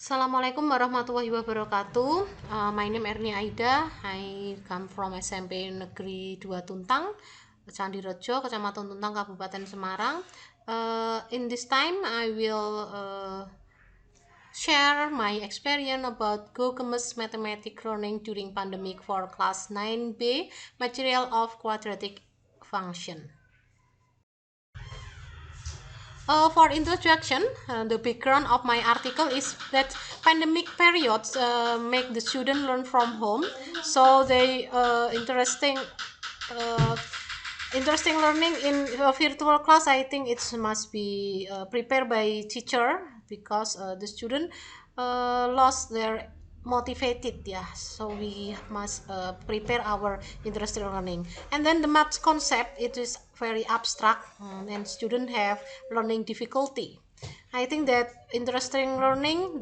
Assalamualaikum warahmatullahi wabarakatuh. My name Erni Ayda. I come from SMP Negeri 2 Tuntang, Candirejo, Kecamatan Tuntang, Kabupaten Semarang. In this time, I will share my experience about Geogebra mathematics learning during pandemic for class 9B, material of quadratic function. For introduction, the background of my article is that pandemic periods make the student learn from home, so they interesting learning in a virtual class. I think it must be prepared by teacher because the student lost their motivated, yeah, so we must prepare our interesting learning. And then the math concept, it is very abstract, and student have learning difficulty. I think that interesting learning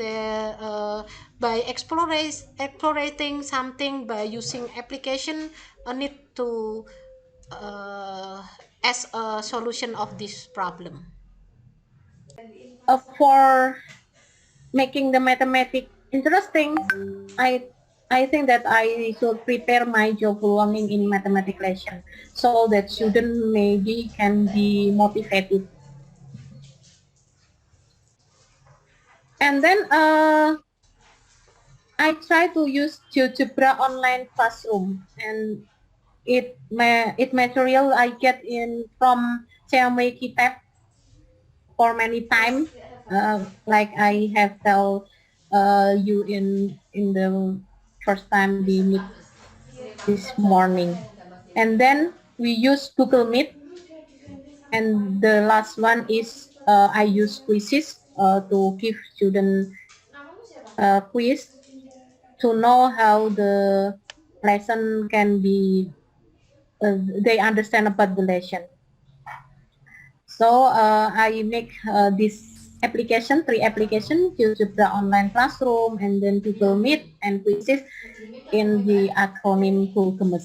by explorating something, by using application, need to as a solution of this problem. For making the mathematics interesting, I I think that I should prepare my job learning in mathematics lesson so that student maybe can be motivated. And then I try to use Geogebra online classroom, and it material I get in from Xiaomi tab for many times, like I have tell you in the first time we meet this morning. And then we use Google Meet, and the last one is I use quizzes to give student quiz to know how the lesson can be they understand about the lesson. So I make this application, 3 applications, Geogebra Online Classroom, and then Google Meet and quizzes in the acronym Geogebra.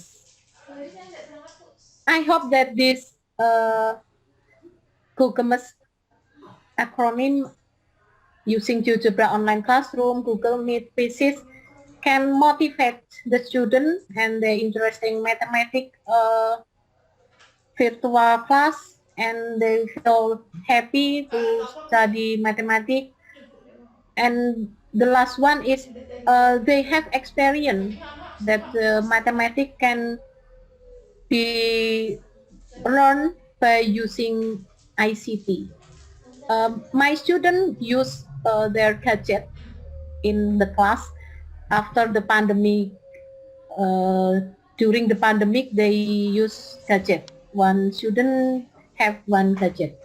I hope that this Geogebra acronym using Geogebra Online Classroom, Google Meet, quizzes can motivate the student and the interesting mathematics virtual class, and they feel happy to study mathematics. And the last one is they have experience that mathematics can be learned by using ICT. My students use their gadget in the class after the pandemic. During the pandemic, they use gadget. One student have one gadget.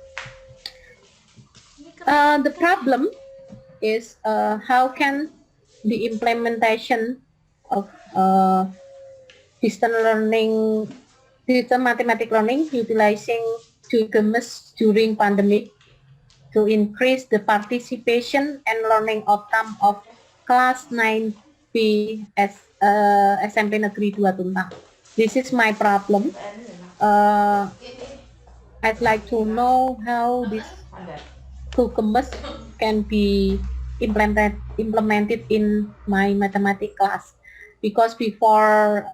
The problem is how can the implementation of distance learning, distance mathematics learning utilizing Geogebra during pandemic to increase the participation and learning outcome of class 9B SMP Negeri 2 Tuntang. This is my problem. I'd like to know how this Geogebra can be implemented in my mathematics class, because before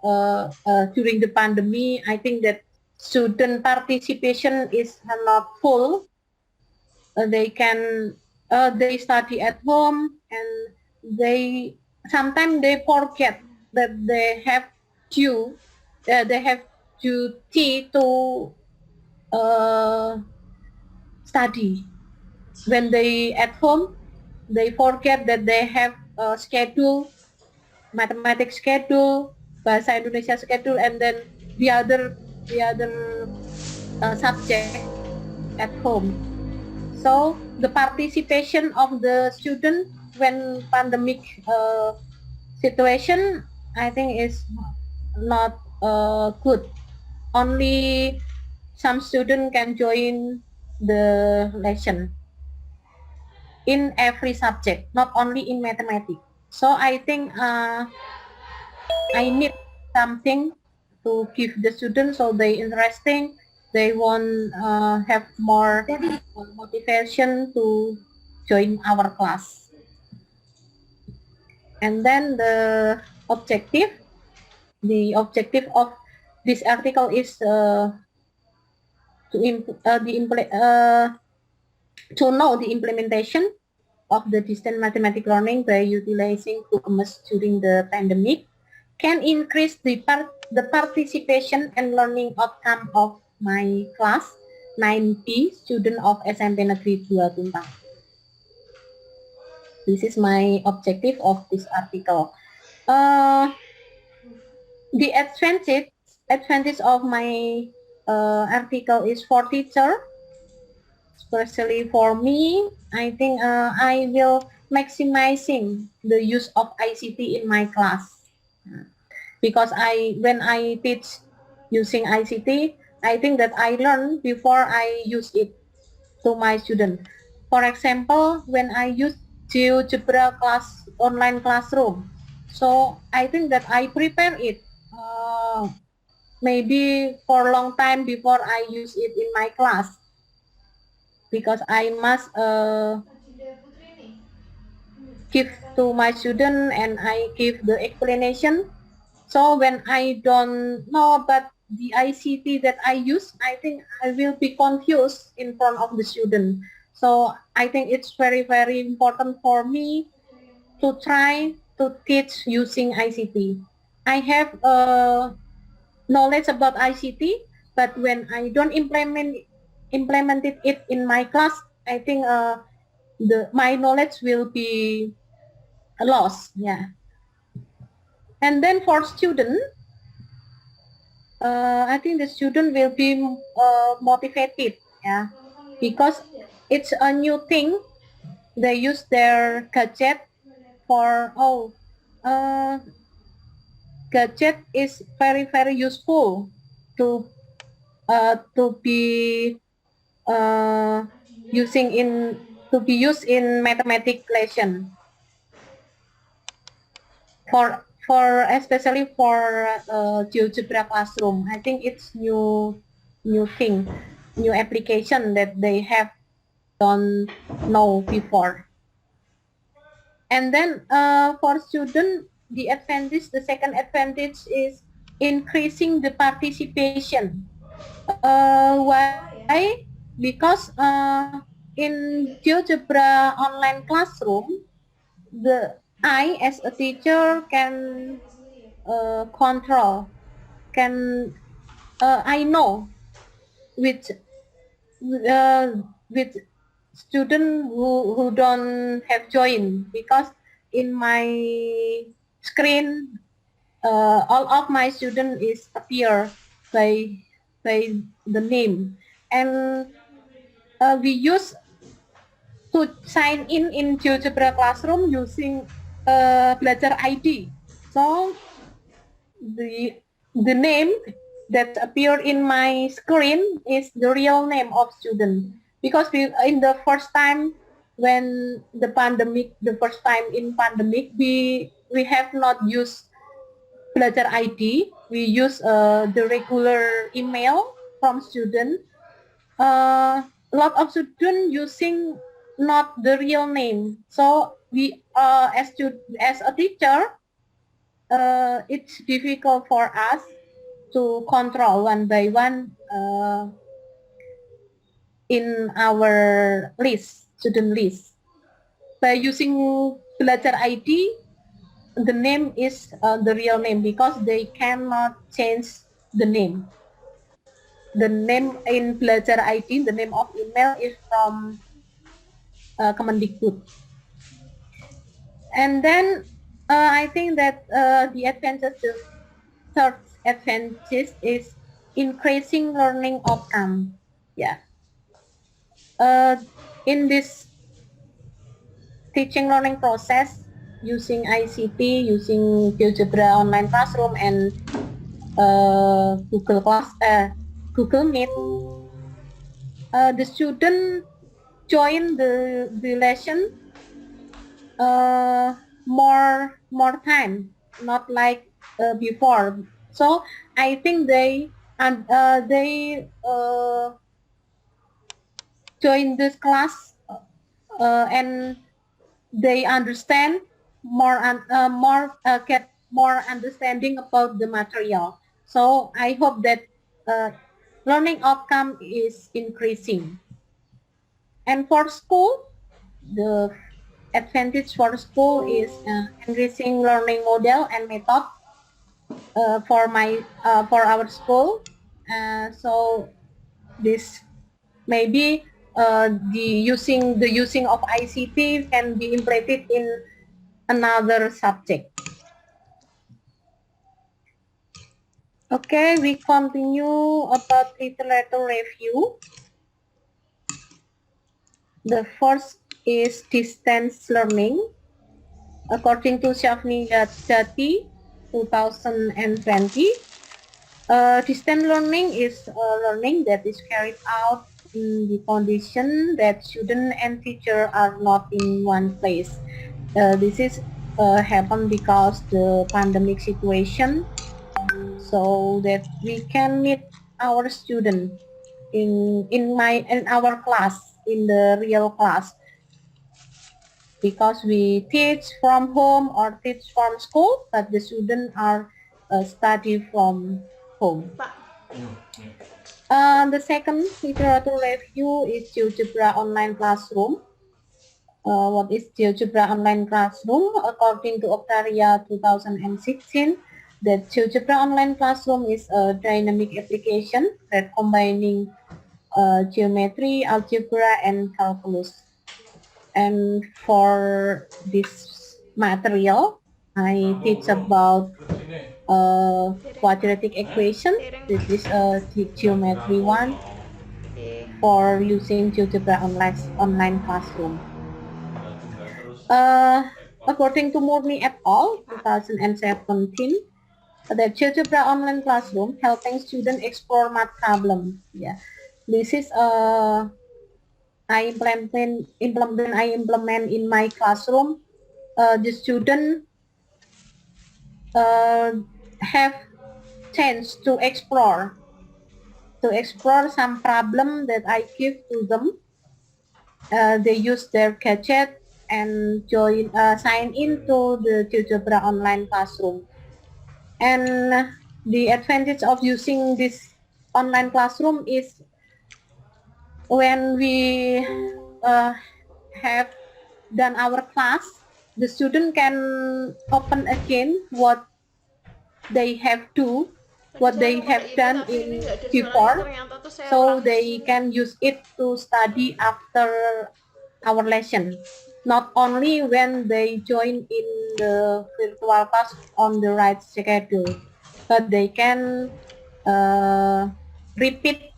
during the pandemic, I think that student participation is not full. They can they study at home, and they sometimes they forget that they have duty to study. When they at home, they forget that they have a schedule, mathematics schedule, bahasa Indonesia schedule, and then the other subject at home. So the participation of the student when pandemic situation, I think is not good. Only some student can join the lesson in every subject, not only in mathematics. So I think I need something to give the students so they interesting, they won't have more motivation to join our class. And then the objective of this article is to to know the implementation of the distant mathematics learning by utilizing Google during the pandemic can increase the participation and learning outcome of my class 9P student of SMP Negeri 2 Tuntang. This is my objective of this article. The advantage of my article is for teacher, especially for me. I think I will maximizing the use of ICT in my class because when I teach using ICT, I think that I learn before I use it to my student. For example, when I use Geogebra online classroom, so I think that I prepare it maybe for a long time before I use it in my class because I must give to my student and I give the explanation. So when I don't know about the ICT that I use, I think I will be confused in front of the student. So I think it's very, very important for me to try to teach using ICT. I have knowledge about ICT, but when I don't implemented it in my class, I think my knowledge will be lost. Yeah. And then for student, I think the student will be motivated, yeah, because it's a new thing. They use their gadget for uh, gadget is very very useful to be uh, using in to be used in mathematics lesson for especially for Geogebra classroom. I think it's new thing, new application that they have don't know before. And then for student, the second advantage is increasing the participation. Why? Because in Geogebra online classroom, I as a teacher can control, can I know which with student who don't have joined because in my screen all of my student is appear by by the name and we use to sign in GeoGebra classroom using belajar ID. So the the name that appear in my screen is the real name of student because in the first time when the first time in pandemic we have not used belajar ID. We use the regular email from student. A lot of students using not the real name, so we as a teacher it's difficult for us to control one by one in our student list. By using belajar ID, the name is the real name because they cannot change the name. The name in belajar ID, the name of email is from Kemendikbud. And then I think that the third advantage is increasing learning outcome. Yeah. Uh, in this teaching learning process using ICT, using Geogebra online classroom and Google Meet, the student join the lesson uh, more time, not like before. So I think they join this class and they understand get more understanding about the material. So I hope that learning outcome is increasing. And for school, the advantage for school is enriching learning model and method for our school. So this maybe the using of ICT can be implemented in another subject. Okay, we continue about literature review. The first is distance learning. According to Shafni Jati, 2020, distance learning is learning that is carried out in the condition that student and teacher are not in one place. This is happen because the pandemic situation, so that we can meet our student in our class, in the real class, because we teach from home or teach from school, but the students are study from home. The second literature review is Geogebra online classroom. What is Geogebra online classroom? According to Octaria 2016, that Geogebra online classroom is a dynamic application that combining geometry, algebra, and calculus. And for this material, I teach about quadratic equation. This is a geometry one for using Geogebra online classroom. According to Murni et al., 2017, the Geogebra online classroom helping students explore math problem. Yeah, this is I implement in my classroom. The student have chance to explore some problem that I give to them. They use their gadget and sign into the Geogebra online classroom. And the advantage of using this online classroom is when we have done our class, the student can open again they have to what they have done in before, so they can use it to study after our lesson, not only when they join in the virtual class on the right schedule, but they can repeat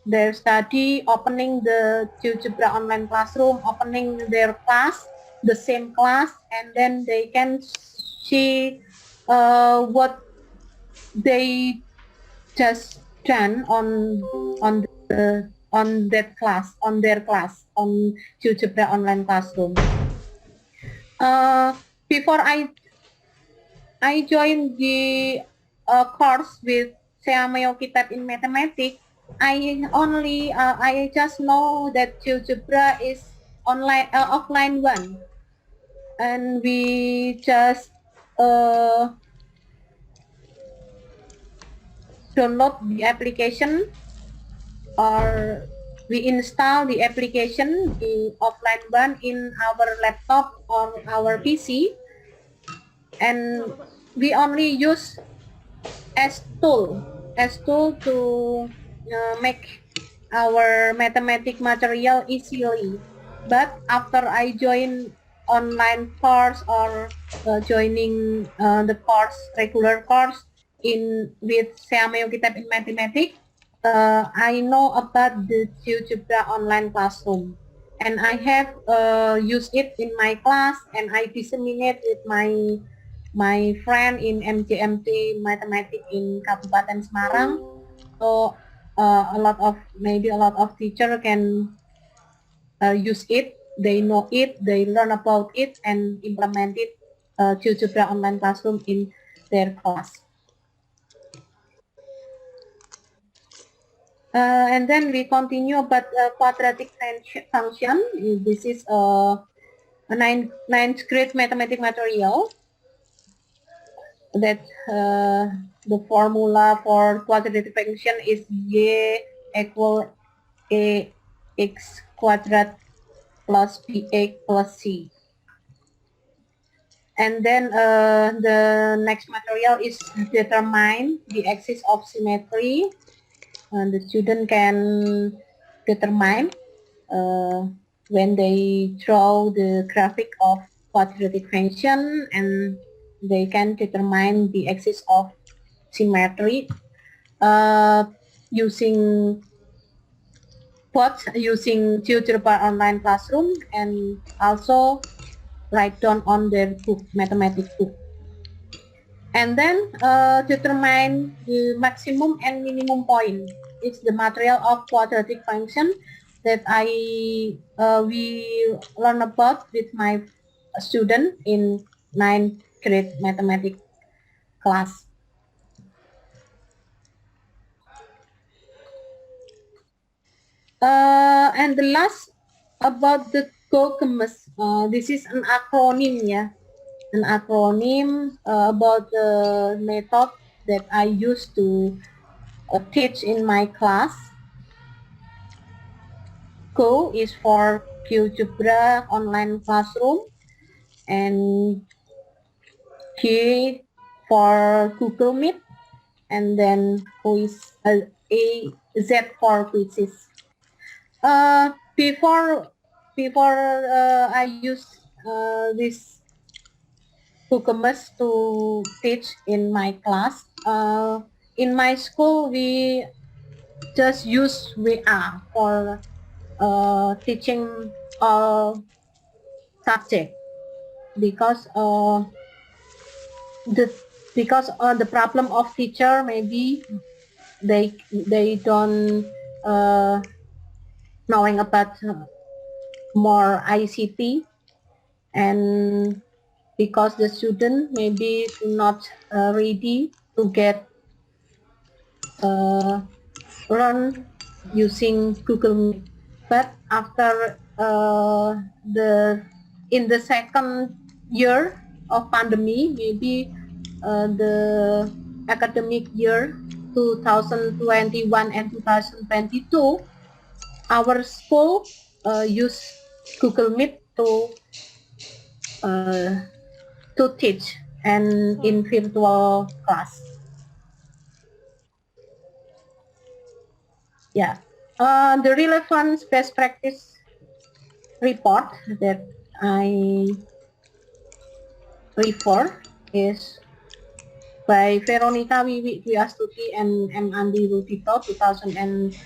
their study, opening the Geogebra online classroom, opening their class, the same class, and then they can see what they just done on that class, on their class, on Geogebra online classroom. Before I joined the course with Seamayo Kitab in Mathematics, I just know that Geogebra is offline one, and we just download the application, or we install the application, the offline one, in our laptop or our PC, and we only use as tool to make our mathematic material easily. But after I join online course, or joining the regular course with Seamayo Kitab in Mathematics, I know about the Geogebra online classroom, and I have used it in my class, and I disseminate with my friend in MJMT Mathematics in Kabupaten Semarang. So a lot of teacher can use it. They know it, they learn about it, and implement it Geogebra online classroom in their class. And then we continue about quadratic function. This is a ninth grade mathematics material that the formula for quadratic function is y equal ax quadrat plus bx plus c. And then the next material is determine the axis of symmetry. And the student can determine when they draw the graphic of quadratic function, and they can determine the axis of symmetry using using Geogebra online classroom, and also write down on their book, mathematics book. And then determine the maximum and minimum point. It's the material of quadratic function that we learn about with my student in ninth grade mathematics class. And the last about the Geogebra, this is an acronym, yeah, an acronym about the method that I use to teach in my class. Go is for Geogebra online classroom, and G for Google Meet, and then quiz, A Z for quizzes. Before I use this Google to teach in my class. In my school, we just use VR for teaching all subject, because the problem of teacher, maybe they don't knowing about more ICT, and because the student maybe not ready to get learn using Google Meet. But after in the second year of pandemic, maybe the academic year 2021 and 2022, our school use Google Meet to teach and in virtual class. Yeah. The relevant best practice report that I refer is by Veronica Wiwi Astuti and M. Andi Rudito, 2012.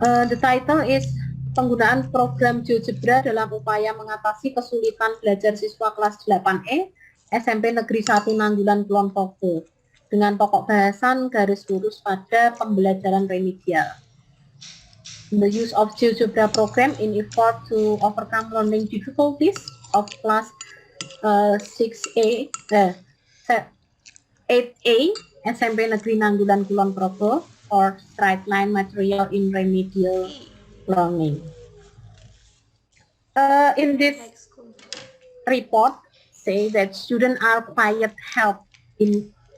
The title is Penggunaan Program Geogebra dalam Upaya Mengatasi Kesulitan Belajar Siswa Kelas 8E SMP Negeri 1 Nanggulan Kulon Progo, dengan pokok bahasan garis lurus pada pembelajaran remedial. The use of Geogebra program in effort to overcome learning difficulties of class 8A SMP Negeri Nanggulan Kulon Progo for straight line material in remedial learning. In this report, say that students are required help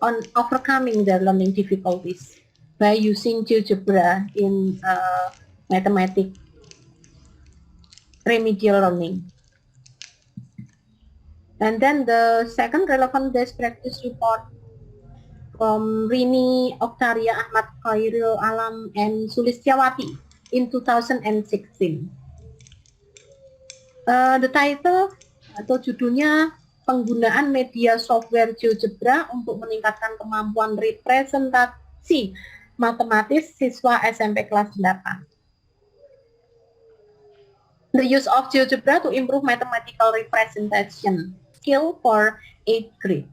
on overcoming their learning difficulties by using Geogebra in mathematics remedial learning. And then the second relevant best practice report from Rini Oktaria Ahmad Khairul Alam and Sulistyawati in 2016. The title atau judulnya Penggunaan Media Software Geogebra untuk Meningkatkan Kemampuan Representasi Matematis Siswa SMP Kelas 8. The use of Geogebra to improve mathematical representation skill for 8th grade.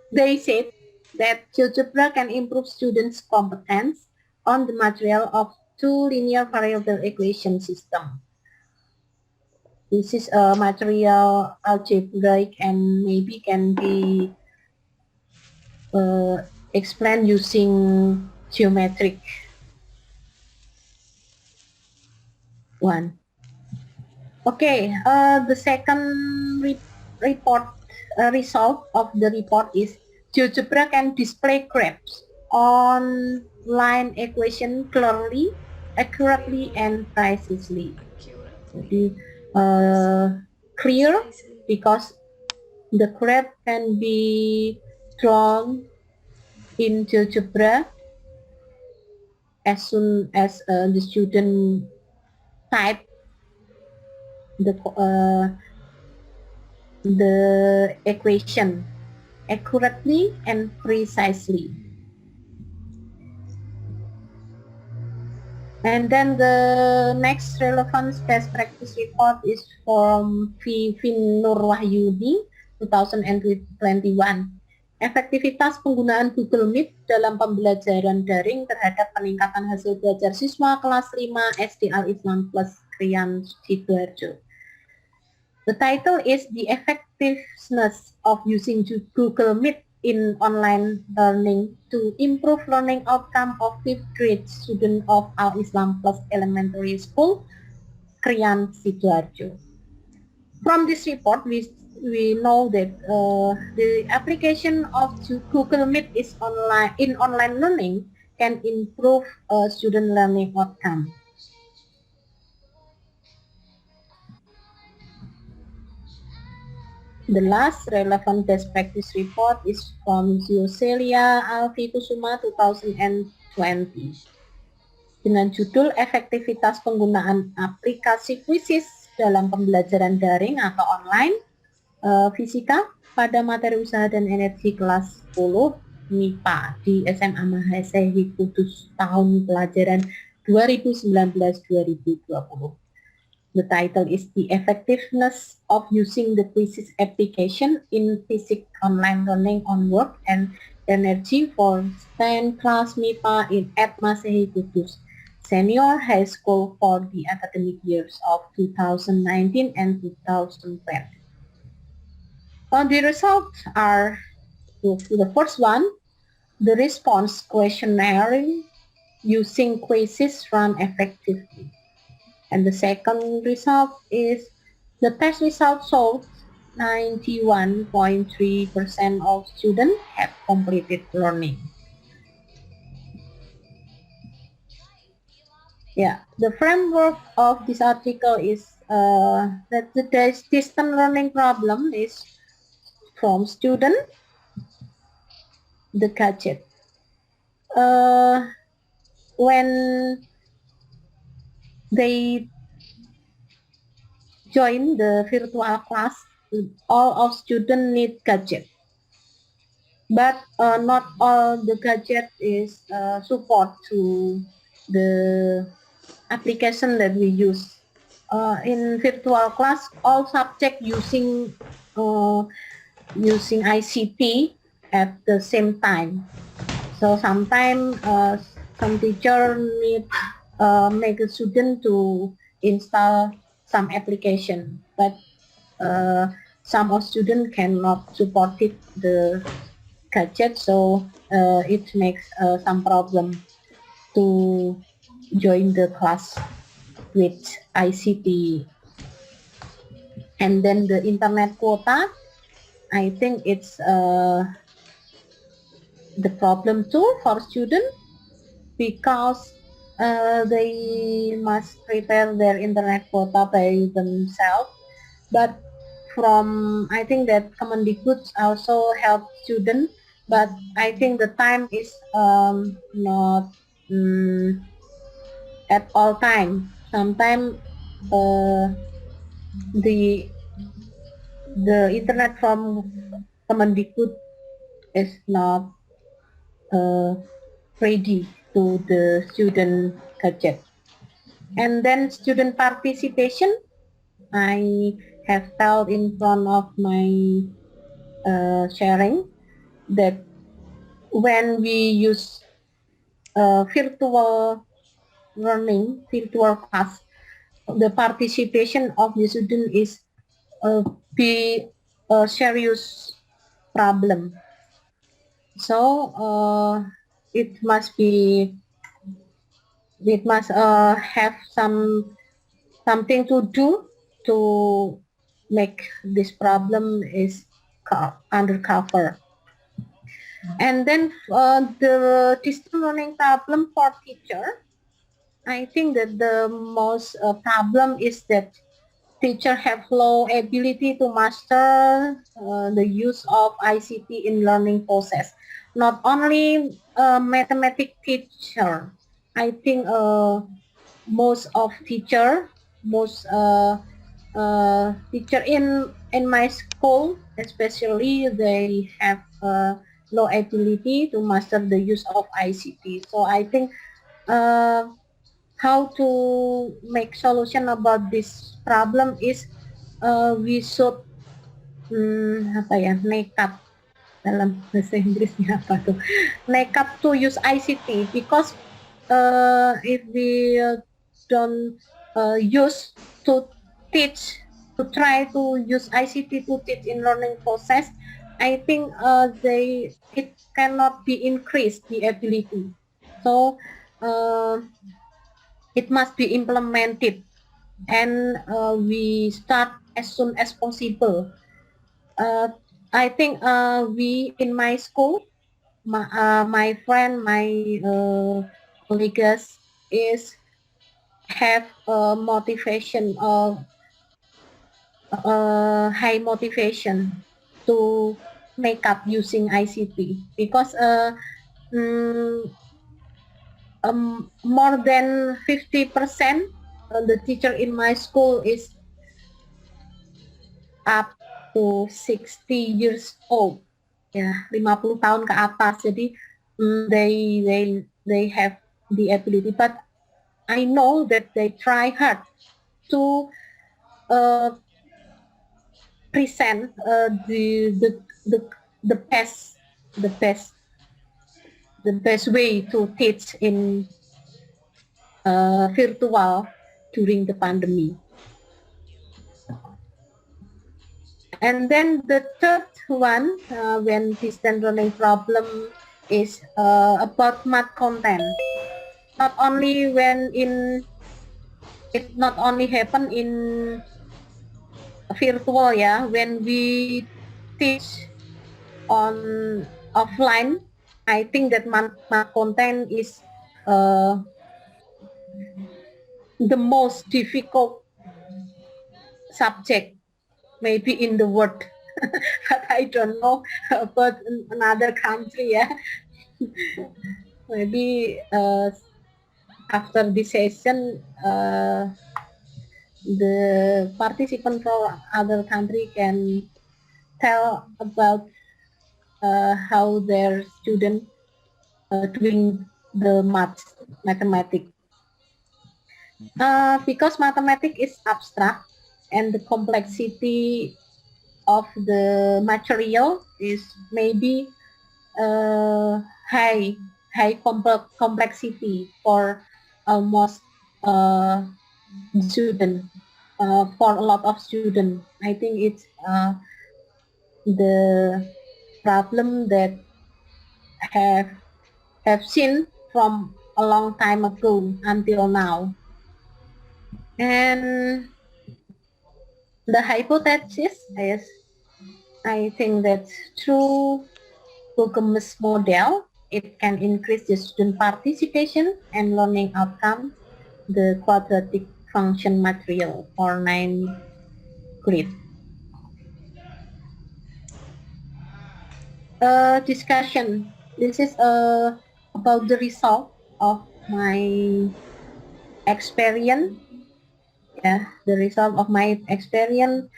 They said that Geogebra can improve students' competence on the material of two linear variable equation system. This is a material algebraic and maybe can be explained using geometric one. Okay, the second report result of the report is GeoGebra can display graphs on line equation clearly, accurately, and precisely. Jadi, clear because the graph can be drawn in GeoGebra as soon as the student type the equation accurately and precisely. And then the next relevant best practice report is from Vin Nur Wahyudi 2021. Efektivitas penggunaan Google Meet dalam pembelajaran daring terhadap peningkatan hasil belajar siswa kelas 5 SD Al-Islam Plus Krian Sidoarjo. The title is The Effectiveness of Using Google Meet in Online Learning to Improve Learning Outcome of 5th Grade Student of Al-Islam Plus Elementary School, Krian Sidoarjo. From this report, we know that the application of Google Meet is in online learning can improve student learning outcome. The last relevant best practice report is from Zioselia Alfi Kusuma 2020 dengan judul Efektivitas Penggunaan Aplikasi Kuisis dalam Pembelajaran Daring atau Online Fisika pada Materi Usaha dan Energi kelas 10 MIPA di SMA Mahasehi Kudus tahun pelajaran 2019-2020. The title is The Effectiveness of Using the Quizzes Application in Physics Online Learning on Work and Energy for 10 Class MIPA at Masehi Kudus Senior High School for the academic years of 2019 and 2020. The results are the first one, the response questionnaire using quizzes run effectively. And the second result is the test result showed 91.3% of students have completed learning. Yeah, the framework of this article is that the distant learning problem is from student, the gadget. When they join the virtual class, all of students need gadget. But not all the gadget is support to the application that we use. In virtual class, all subjects using ICT at the same time. So sometimes some teacher need make a student to install some application, but some of students cannot support it, the gadget, so it makes some problem to join the class with ICT. And then the internet quota, I think it's the problem too for students because they must prepare their internet quota by themselves. But I think that Kemendikbud also help students, but I think the time is not at all time. Sometimes the internet from Kemendikbud is not ready to the student gadget. And then student participation, I have felt in front of my sharing that when we use virtual learning, virtual class, the participation of the student is be a serious problem. So it must have something to do to make this problem is undercover. And then the distance learning problem for teacher, I think that the most problem is that teacher have low ability to master the use of ICT in learning process. Not only mathematic teacher, I think most of teacher, most teacher in my school, especially they have low ability to master the use of ICT. So I think uh, how to make solution about this problem is we should apa ya, nekat, dalam bahasa Inggrisnya apa tuh, nekat to use ICT, because if we don't use to teach, to try to use ICT to teach in learning process, I think it cannot be increased the ability. So it must be implemented, and we start as soon as possible. I think we in my school, my friend, my colleagues is have motivation of high motivation to make up using ICT, because more than 50% the teacher in my school is up to 60 years old, ya 50 tahun ke atas. Jadi they have the ability, but I know that they try hard to present the best the best the best way to teach in virtual during the pandemic. And then the third one, when distance learning problem, is about math content. Not only it not only happen in virtual, ya, when we teach on offline, I think that math content is the most difficult subject maybe in the world. But I don't know about another country, yeah. Maybe after this session, the participant from other country can tell about how their student doing the mathematics. Because mathematics is abstract and the complexity of the material is maybe high complexity for almost student, for a lot of students. I think it's the problem that have seen from a long time ago until now. And the hypothesis is, I think that through Geogebra model, it can increase the student participation and learning outcome, the quadratic function material for 9th grade. Discussion. This is about the result of my experience. Yeah, the result of my experience.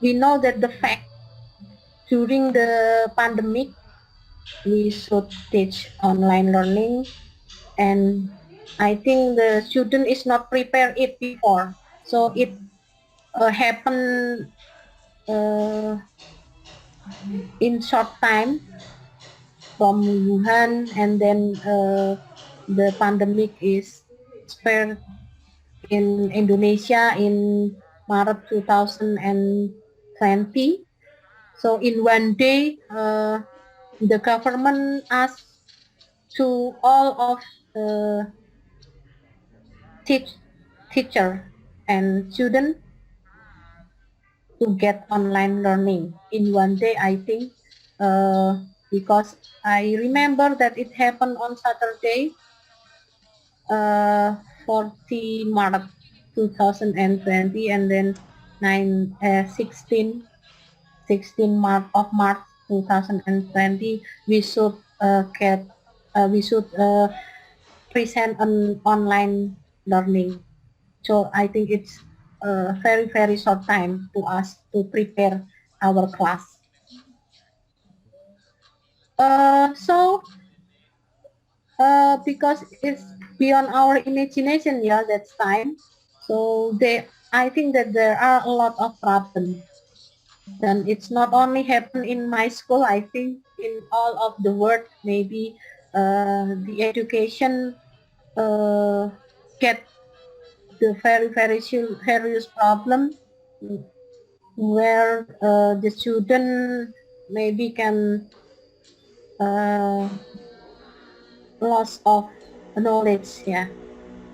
We know that the fact during the pandemic, we should teach online learning, and I think the student is not prepared it before, so it happened in short time from Wuhan, and then the pandemic is spread in Indonesia in March 2020. So in one day, the government asked to all of teacher and student to get online learning in one day, I think, because I remember that it happened on Saturday, 40 March 2020, and then 16 March 2020, we should we should present an online learning. So I think it's a very, very short time to us to prepare our class. Because it's beyond our imagination, yeah, that's time. So I think that there are a lot of problems. And it's not only happen in my school, I think in all of the world, maybe the education get the very, very serious problem where the student maybe can loss of knowledge, yeah,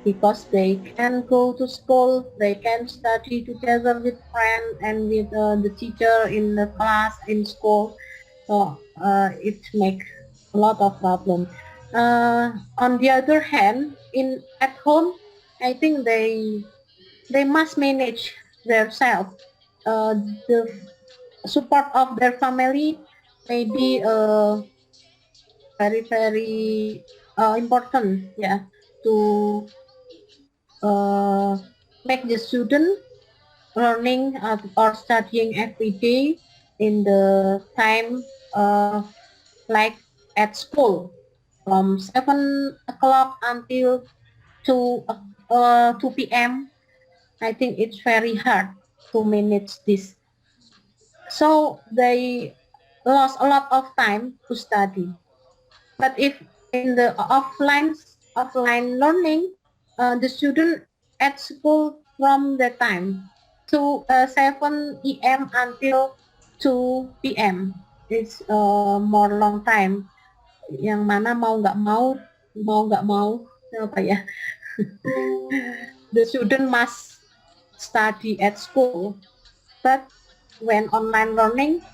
because they can go to school, they can study together with friends and with the teacher in the class in school. So it makes a lot of problem. On the other hand, in at home, I think they must manage themselves. The support of their family may be very, very important, yeah, to make the student learning or studying every day in the time like at school from 7 o'clock until 2 p.m. I think it's very hard to manage this. So they lost a lot of time to study. But if in the offline learning, the student at school from the time to 7 p.m. until 2 p.m. It's more long time. Yang mana mau nggak mau, apa ya? The student must study at school. But when online learning,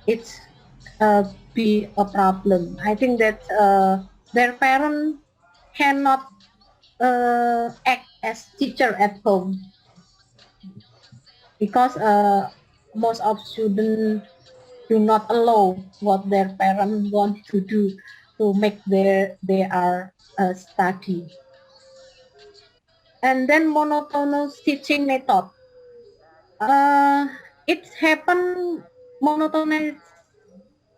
it's be a problem. I think that their parents cannot act as teacher at home because most of students do not allow what their parents want to do to make their study. And then monotonous teaching method. It's happened monotonous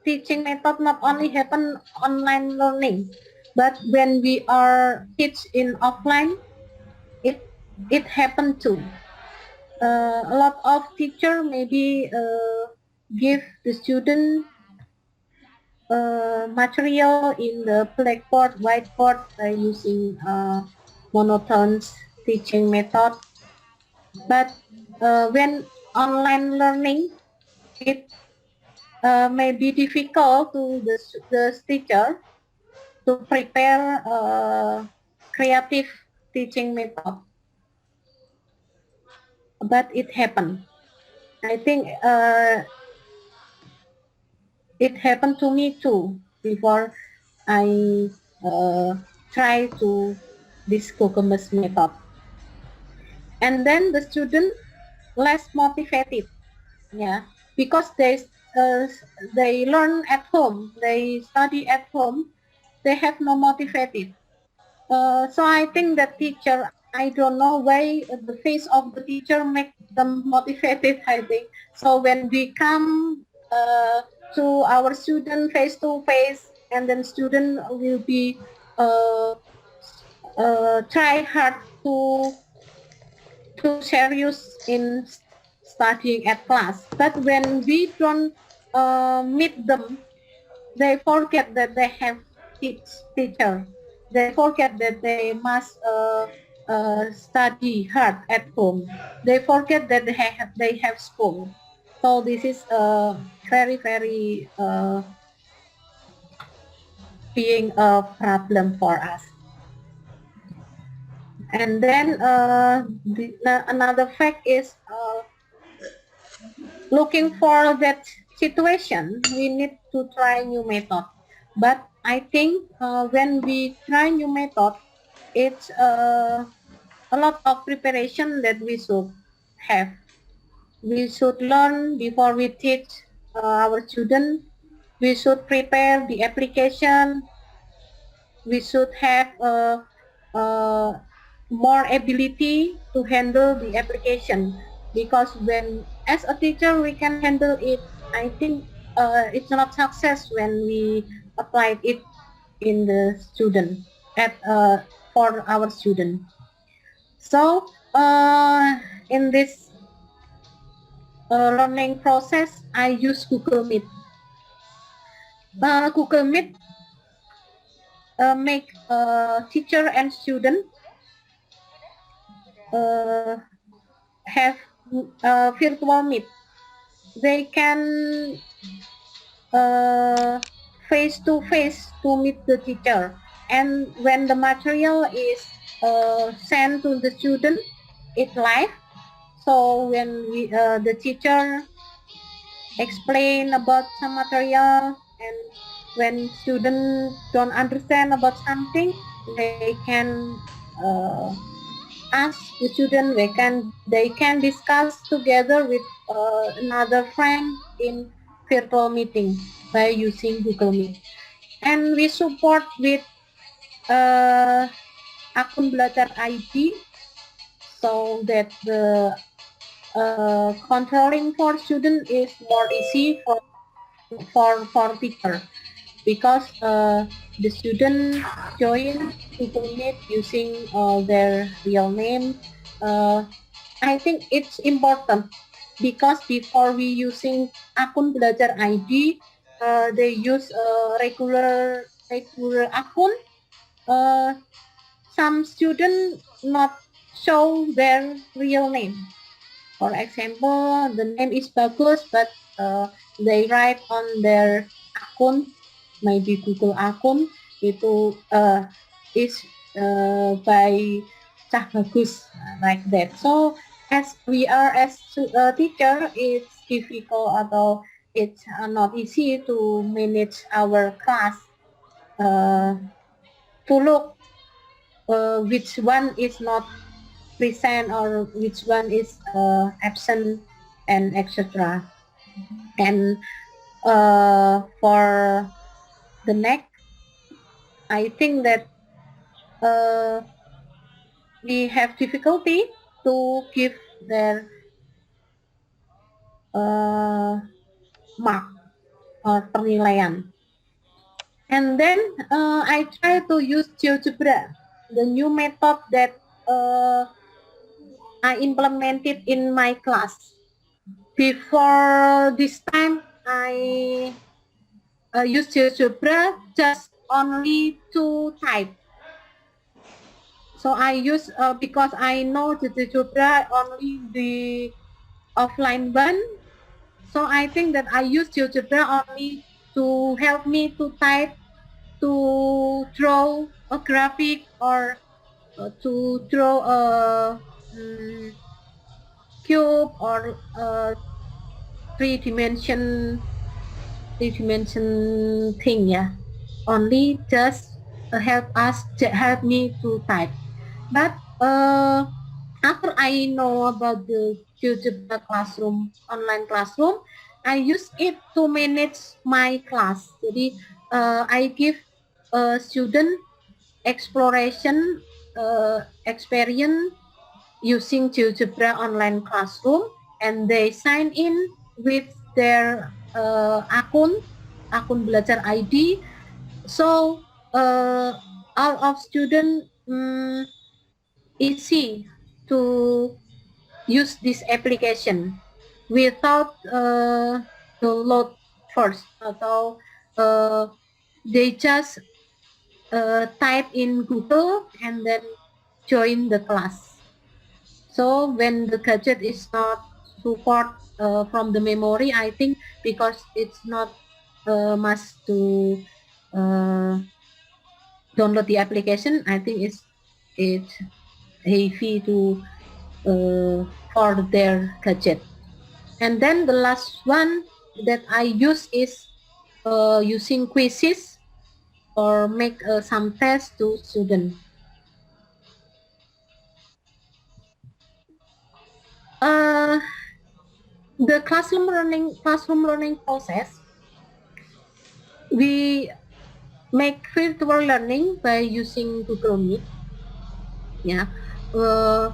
teaching method not only happen online learning, but when we are teach in offline, it happened too. A lot of teacher maybe give the student material in the blackboard, whiteboard by using monotonous teaching method. But when online learning, it may be difficult to the teacher to prepare a creative teaching method. But it happened. I think it happened to me too before I try to this Kokomas method. And then the student less motivated, yeah, because they learn at home, they study at home, they have no motivated. So I think that teacher, I don't know why the face of the teacher make them motivated, I think. So when we come to our student face to face, and then student will be try hard to serious in studying at class. But when we don't meet them, they forget that they have teacher. They forget that they must study hard at home. They forget that they have school. So this is very, very being a problem for us. And then another fact is looking for that situation, we need to try new method. But I think when we try new method, it's a lot of preparation that we should have. We should learn before we teach our students. We should prepare the application. We should have more ability to handle the application, because when as a teacher we can handle it, I think it's not success when we applied it in the student at for our student. So in this learning process, I use Google Meet. Google Meet make teacher and student have virtual meet. They can face to face to meet the teacher, and when the material is sent to the student, it live. So when the teacher explain about some material, and when students don't understand about something, they can ask the student, they can discuss together with another friend in virtual meeting by using Google Meet. And we support with akun belajar ID, so that the controlling for student is more easy for teacher, because the student join Google Meet using their real name. I think it's important, because before we using akun belajar ID, they use regular akun. Some student not show their real name. For example, the name is bagus, but they write on their akun, maybe Google akun, itu is by Cah Bagus, like that. So as we are as a teacher, it's difficult, atau it's not easy to manage our class, to look which one is not present or which one is absent, and etc. And for the next, I think that we have difficulty to give their mark or penilaian. And then I try to use Geogebra, the new method that I implemented in my class. Before this time, I use Geogebra just only to type. So I use because I know the Geogebra only the offline one. So I think that I use Geogebra only to help me to type, to draw a graphic, or to draw a cube, or a three-dimension thing, yeah. Only just help me to type. But after I know about the Geogebra classroom, online classroom, I use it to manage my class. Jadi I give student exploration experience using Geogebra online classroom, and they sign in with their akun belajar ID. So all of student easy to use this application without download first, atau they just type in Google and then join the class. So when the gadget is not support from the memory, I think because it's not must to download the application. I think it's heavy to for their gadget. And then the last one that I use is using quizzes or make some tests to students. Uh, the classroom learning process, we make virtual learning by using Google Meet. Yeah, uh,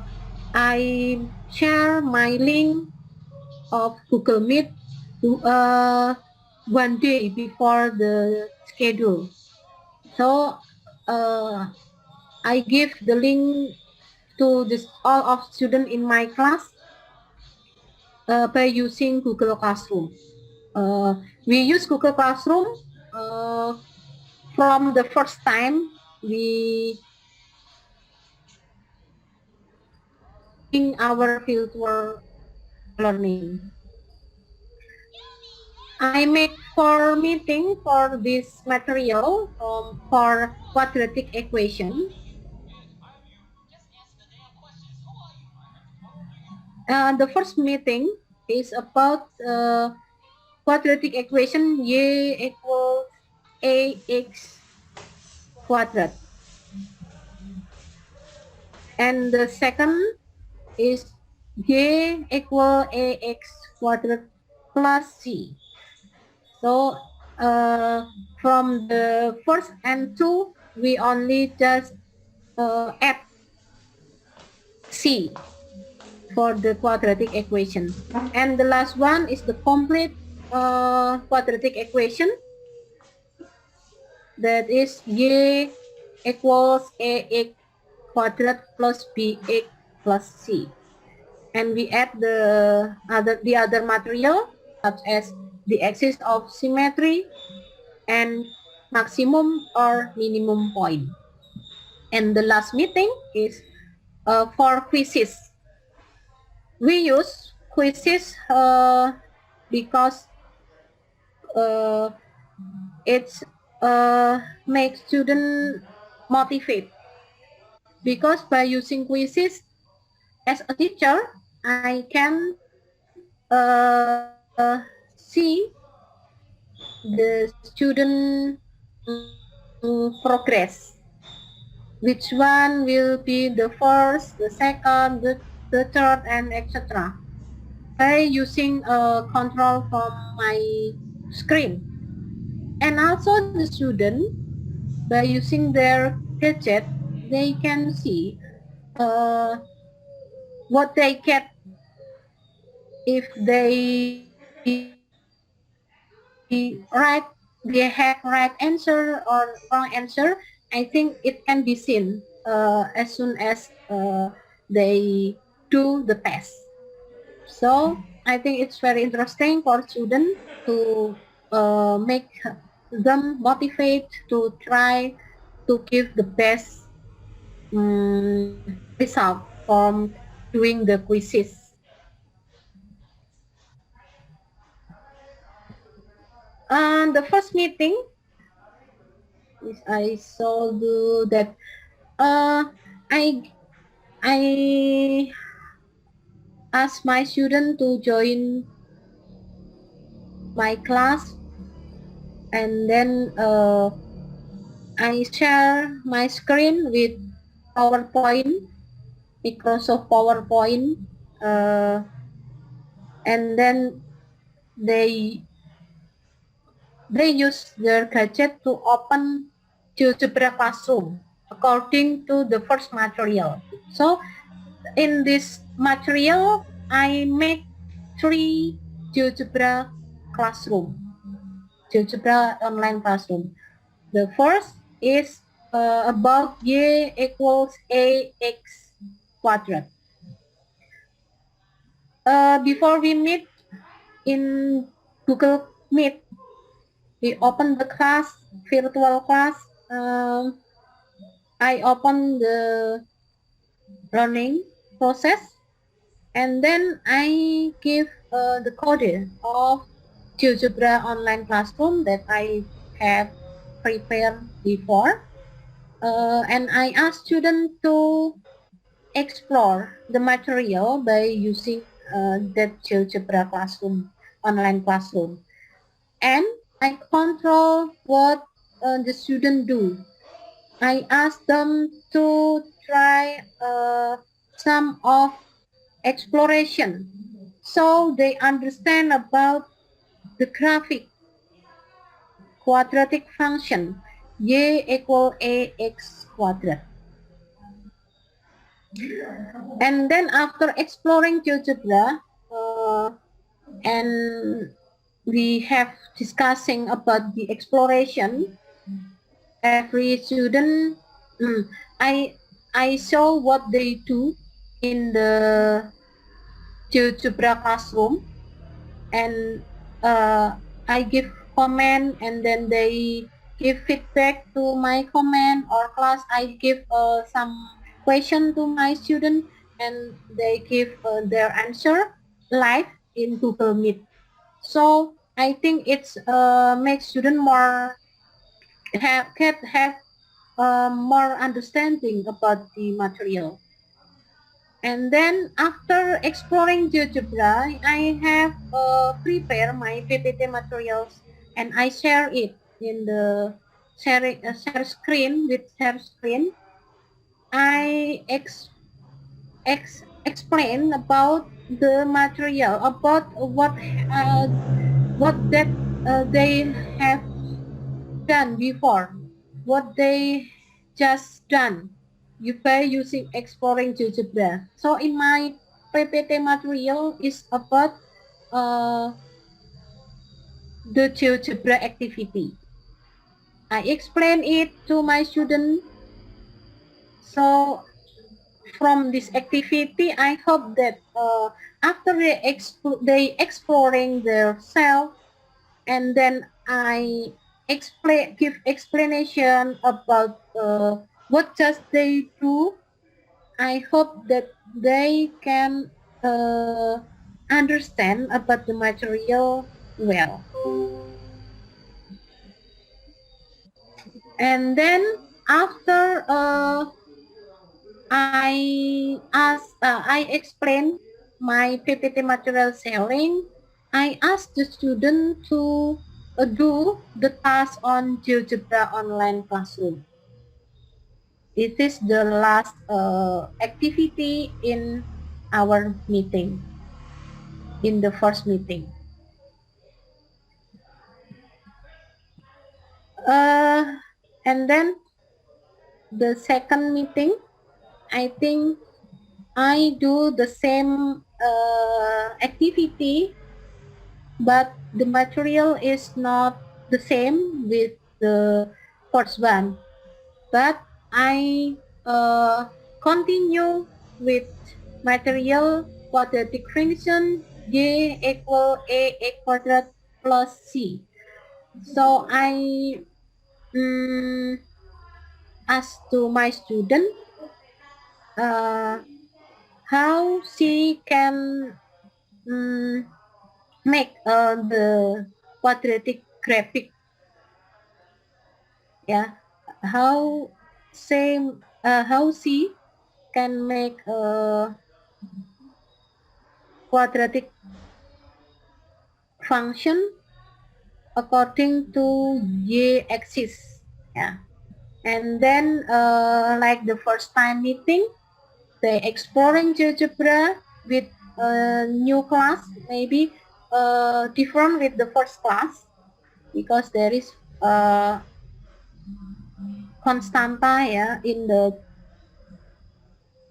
I share my link of Google Meet uh, one day before the schedule. So uh, I give the link to this all of students in my class by using Google Classroom. We use Google Classroom uh, from the first time we doing our virtual learning. I make for meeting for this material for quadratic equation. The first meeting is about quadratic equation y equals ax quadrat. And the second is y equal ax quadrat plus c. So from the first and two, we only just add c for the quadratic equation. And the last one is the complete quadratic equation, that is y equals ax quadrat plus bx plus c. And we add the other material such as the axis of symmetry and maximum or minimum point. And the last meeting is for quizzes. We use quizzes because uh, it's makes student motivate, because by using quizzes as a teacher I can see the student progress, which one will be the first, the second, the third, and etc. by using a control from my screen. And also the student, by using their gadget, they can see uh, what they get if they have right answer or wrong answer. I think it can be seen as soon as they do the test. So I think it's very interesting for students to make them motivate to try to give the best result from doing the quizzes. And the first meeting is I saw do that I I asked my student to join my class, and then I share my screen with PowerPoint, Microsoft PowerPoint, uh, and then they they use their gadget to open Geogebra classroom according to the first material. So in this material, I make 3 Geogebra classroom, Geogebra online classroom. The first is about y equals ax quadrat. Before we meet in Google Meet, we open the class, virtual class. I open the learning process, and then I give the code of Geogebra online classroom that I have prepared before. and I ask students to explore the material by using that Geogebra classroom, online classroom. And I control what the student do. I ask them to try some of exploration so they understand about the graphic quadratic function y equal ax quadrat. And then after exploring GeoGebra, and we have discussing about the exploration, every student, I I saw what they do in the GeoGebra classroom, and I give comment, and then they give feedback to my comment, or class I give some question to my student, and they give their answer live in Google Meet. So I think it's makes student more have more understanding about the material. And then after exploring GeoGebra, I have prepared my PPT materials, and I share it in the share screen. With share screen, I explain about the material, about what that they have done before, what they just done you by using exploring GeoGebra. So in my PPT material is about uh, the GeoGebra activity. I explain it to my student. So from this activity, I hope that after they exploring their self, and then I give explanation about what just they do. I hope that they can understand about the material well. And then after I explain my PPT material selling, I ask the student to do the task on GeoGebra online classroom. It is the last activity in our meeting, in the first meeting. Uh, and then the second meeting, I think I do the same activity, but the material is not the same with the first one. But I continue with material quadratic function y equal a quadrat plus c. So I ask to my student uh, how she can make the quadratic graphic. Yeah, how how she can make a quadratic function according to y axis. Yeah, and then like the first time meeting, they exploring GeoGebra with a new class, maybe different with the first class, because there is constanta ya in the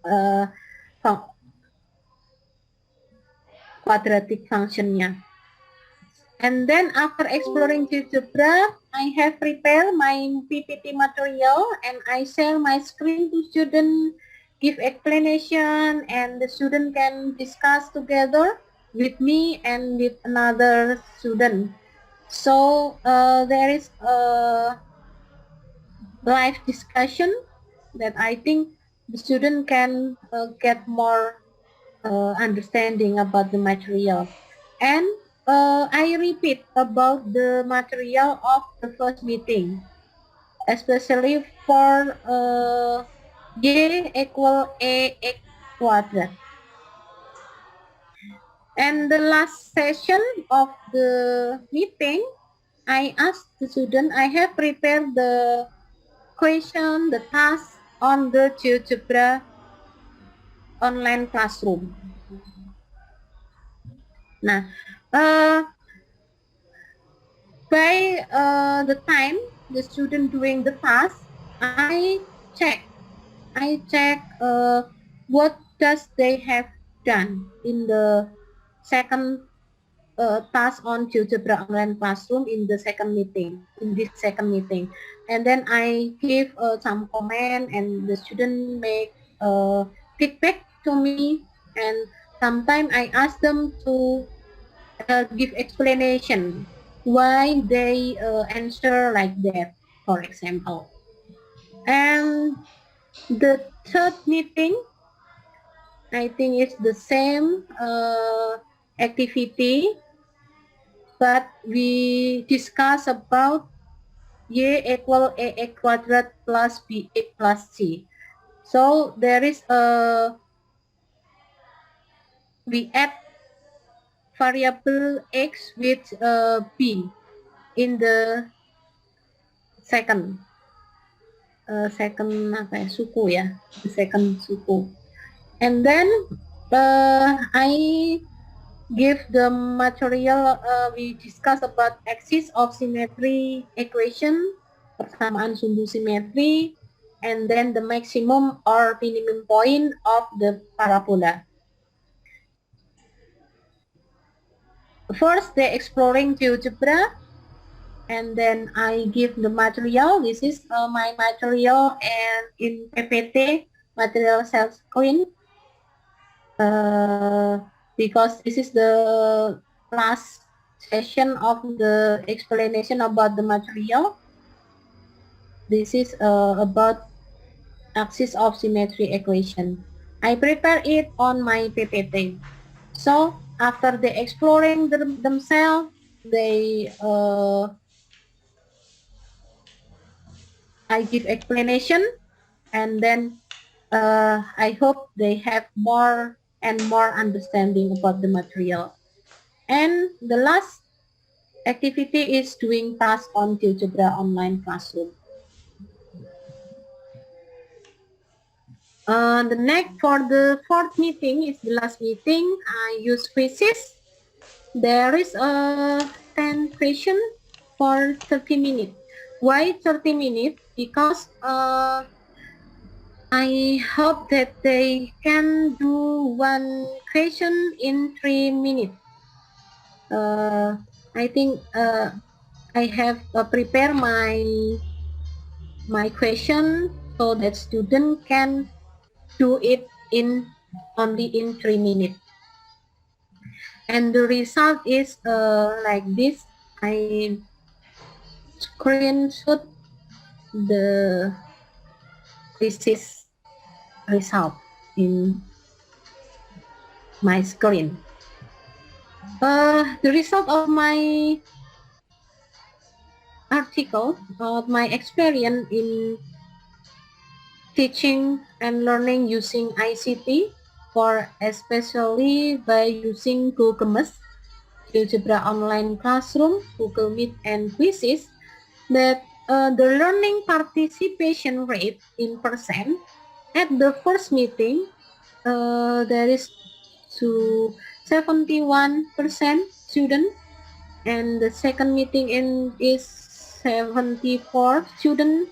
uh, quadratic functionnya. And then after exploring Geogebra, I have prepared my PPT material, and I share my screen to student, give explanation, and the student can discuss together with me and with another student. So there is a live discussion that I think the student can get more understanding about the material. And I repeat about the material of the first meeting. especially for y equal ax quadrat. And the last session of the meeting, I asked the student, I have prepared the question, the task on the Geogebra online classroom. Nah, by the time the student doing the task, check, I check what does they have done in the second task on Geogebra online classroom in the second meeting, and then I give some comment, and the student make feedback to me, and sometimes I ask them to give explanation why they answer like that, for example. And the third meeting, I think it's the same activity, but we discuss about y equal ax quadrat plus bx plus c. So there is we add variable x with b in the second apa ya, suku ya, the second suku. And then I give the material, we discuss about axis of symmetry equation, persamaan sumbu simetri, and then the maximum or minimum point of the parabola. First, they're exploring GeoGebra, and then I give the material. This is my material, and in PPT, material self screen, because this is the last session of the explanation about the material. This is about axis of symmetry equation. I prepare it on my PPT. So after they exploring themselves, they I give explanation, and then I hope they have more and more understanding about the material. And the last activity is doing task on Geogebra online classroom. The next, for the fourth meeting, is the last meeting. I use quizzes. There is a 10 question for 30 minutes. Why 30 minutes? Because I hope that they can do one question in 3 minutes. I think I have prepared my question so that student can do it in only in 3 minutes. And the result is like this. I screenshot the quizzes result in my screen. The result of my article, of my experience in teaching and learning using ICT, for especially by using Google Meet, Geogebra online classroom, Google Meet, and quizzes, that the learning participation rate in percent at the first meeting, there is to 71% student, and the second meeting is 74 student,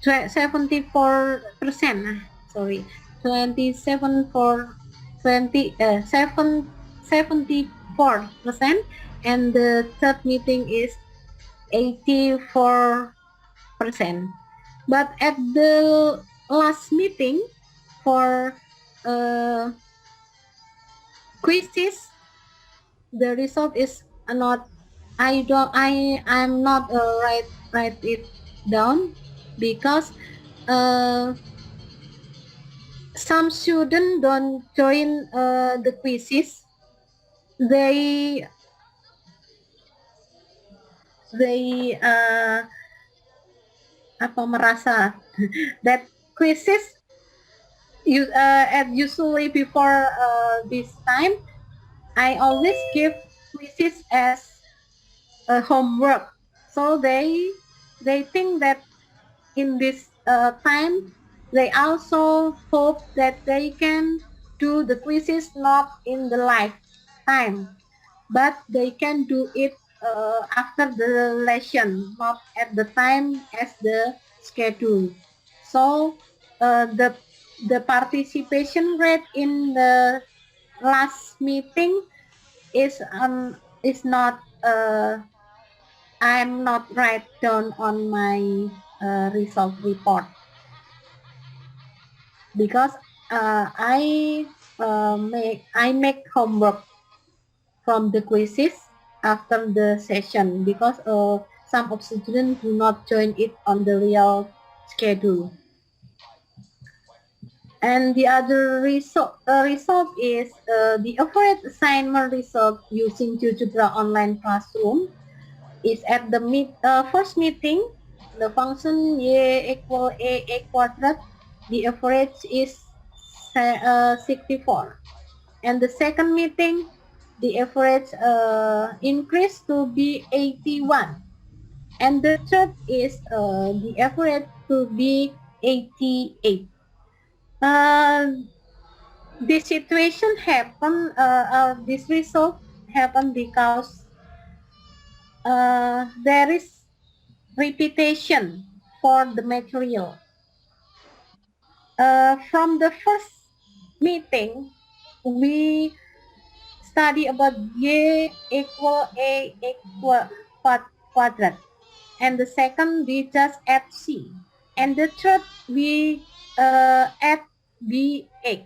74%, sorry, 27 for 74%, and the third meeting is 84%. But at the last meeting for quizzes, the result is not, I'm not write it down, because some students don't join the quizzes. They they apa merasa that quizzes usually before this time I always give quizzes as a homework, so they think that in this time they also hope that they can do the quizzes not in the lifetime, but they can do it after the lesson, not at the time as the schedule. So the participation rate in the last meeting is not I'm not write down on my result report because I make homework from the quizzes after the session because some of the students do not join it on the real schedule. And the other result is the average assignment result using Geogebra online classroom is at the first meeting, the function y equal a quadrat, the average is 64. And the second meeting, the average increased to be 81. And the third is the average to be 88. Uh, this situation happened, this result happened because there is repetition for the material. From the first meeting, we study about y equal a equal quadrat, and the second we just add c, and the third we add b8.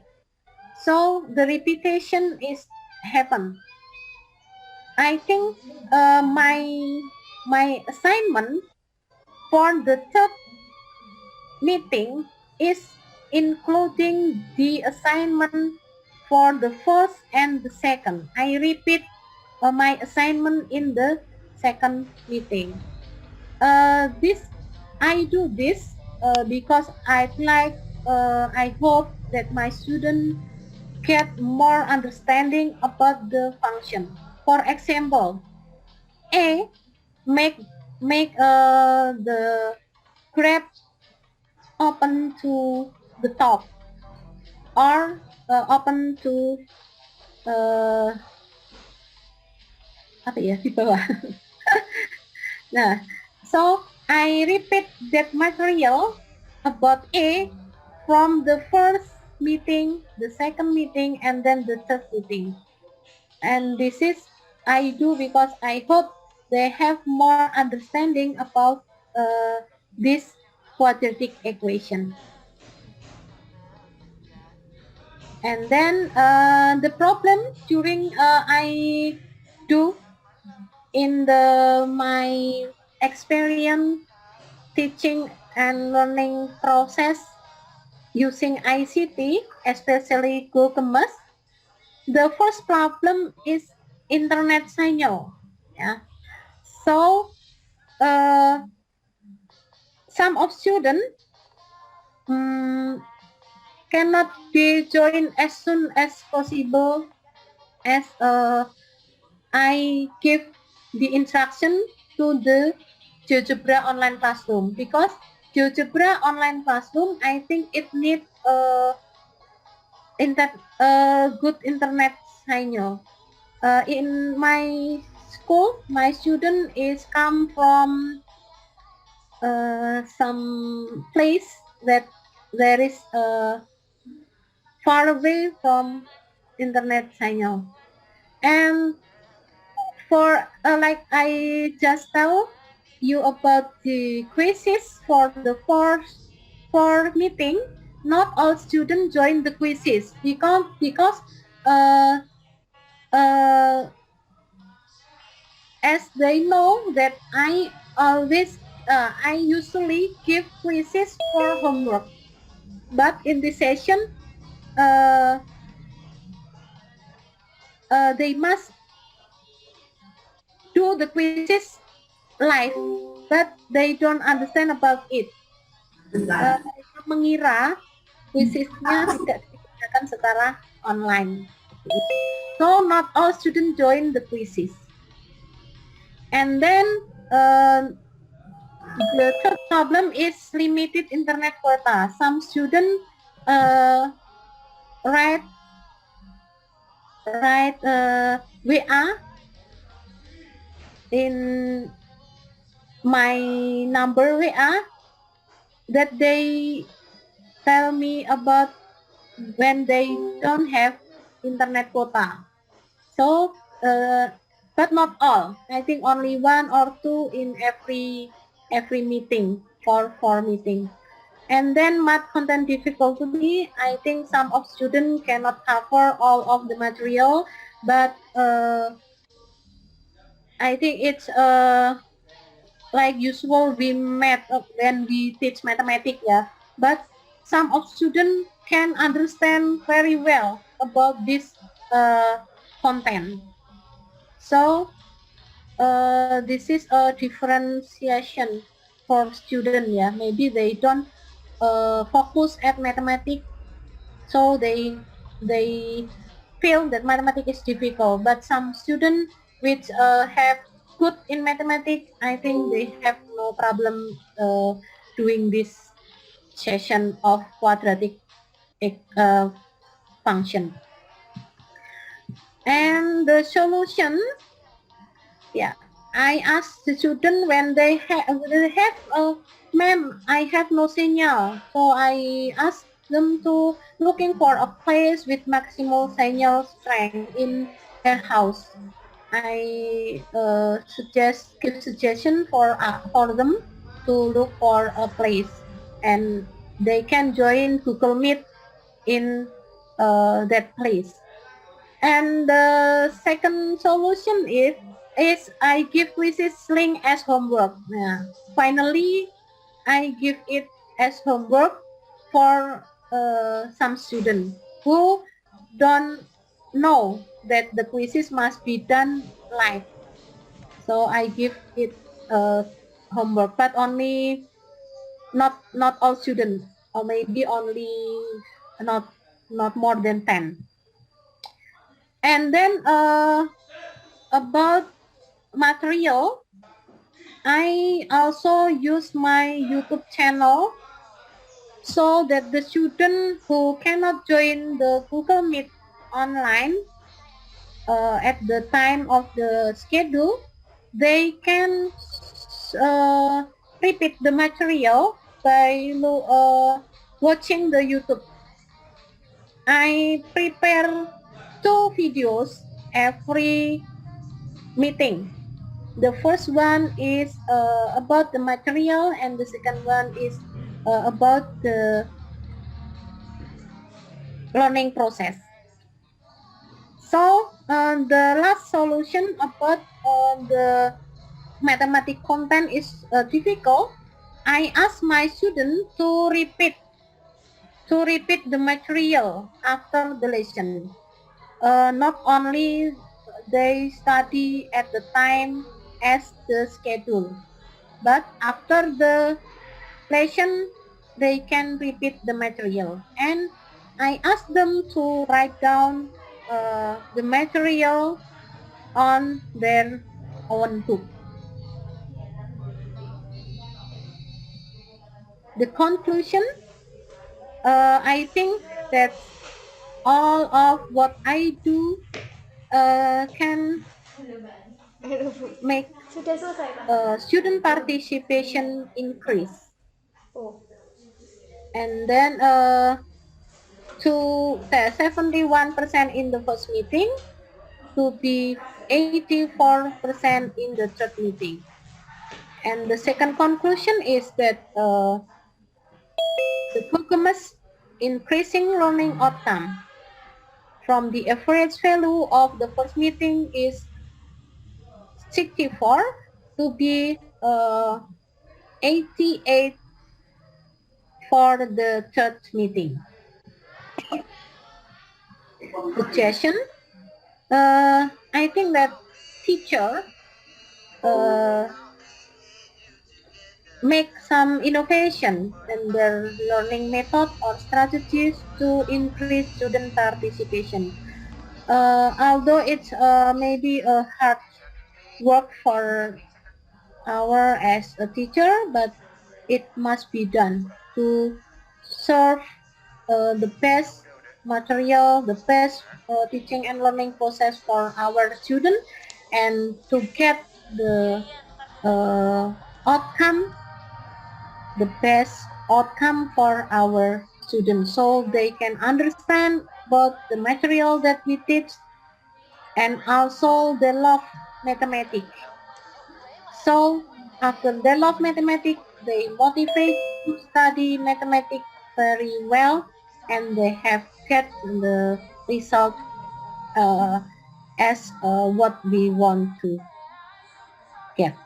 So the repetition is happen. I think my assignment for the third meeting is including the assignment for the first and the second. I repeat my assignment in the second meeting. This I do this because I hope that my student get more understanding about the function. For example, A make the graph open to the top or open to uh, apa ya di bawah. Nah, so I repeat that material about A from the first meeting, the second meeting, and then the third meeting. And this is I do because I hope they have more understanding about this quadratic equation. And then the problem during I do in the my experience teaching and learning process using ICT, especially Geogebra, the first problem is internet signal. Yeah. So some of students cannot be joined as soon as possible as I give the instruction to the Geogebra online classroom because Geogebra online classroom I think it need good internet signal. In my school, my student is come from some place that there is far away from internet signal. And for like I just tell you about the quizzes for the four meeting, not all students join the quizzes because uh, uh, as they know that I usually give quizzes for homework, but in this session uh, they must do the quizzes live, but they don't understand about it. Mereka mengira kuisisnya tidak dikerjakan secara online. So not all students join the quizzes. And then the third problem is limited internet quota. Some students write WA in my number WA that they tell me about when they don't have internet quota. So, but not all. I think only one or two in every meeting for meeting. And then math content difficulty. I think some of students cannot cover all of the material, but I think it's like usual we met when we teach mathematics, yeah. But some of students can understand very well about this content. So this is a differentiation for student, yeah. Maybe they don't focus at mathematics, so they feel that mathematics is difficult. But some students which have good in mathematics, I think they have no problem doing this session of quadratic function. And the solution, yeah, I asked the student when they have ma'am, I have no signal. So I asked them to looking for a place with maximal signal strength in their house. I give suggestion for them to look for a place, and they can join Google Meet in that place. And the second solution is I give quizzes link as homework. Yeah. Finally, I give it as homework for some students who don't know that the quizzes must be done live. So I give it homework, but only not all students, or maybe only not more than 10. And then about material, I also use my YouTube channel so that the student who cannot join the Google Meet online at the time of the schedule, they can repeat the material by watching the YouTube. I prepare 2 videos every meeting. The first one is about the material, and the second one is about the learning process. So the last solution about the mathematics content is difficult. I ask my student to repeat the material after the lesson. Not only they study at the time as the schedule, but after the lesson they can repeat the material, and I ask them to write down the material on their own book. The conclusion, I think that all of what I do can make Sudah selesai, Pak. student participation increase, Oh. and then to 71% in the first meeting to be 84% in the third meeting. And the second conclusion is that the Google increasing learning outcome from the average value of the first meeting is 64 to be 88 for the third meeting. Suggestion, I think that teacher make some innovation in their learning method or strategies to increase student participation. Although it's maybe a hard work for our as a teacher, but it must be done to serve the best material, the best teaching and learning process for our student, and to get the uh, outcome, the best outcome for our students, so they can understand both the material that we teach and also they love mathematics. So after they love mathematics, they motivate to study mathematics very well, and they have get the result as what we want to get.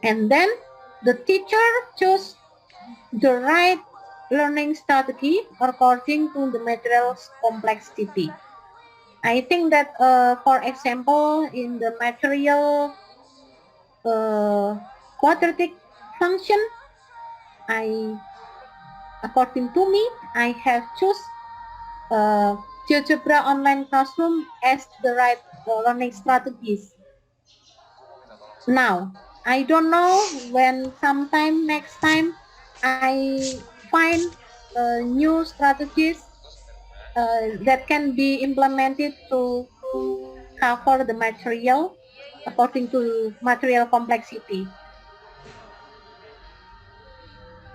And then the teacher choose the right learning strategy according to the material's complexity. I think that, for example, in the material quadratic function, I, according to me, I have choose Geogebra online classroom as the right learning strategies. Now, I don't know when sometime next time I find new strategies that can be implemented to cover the material according to material complexity.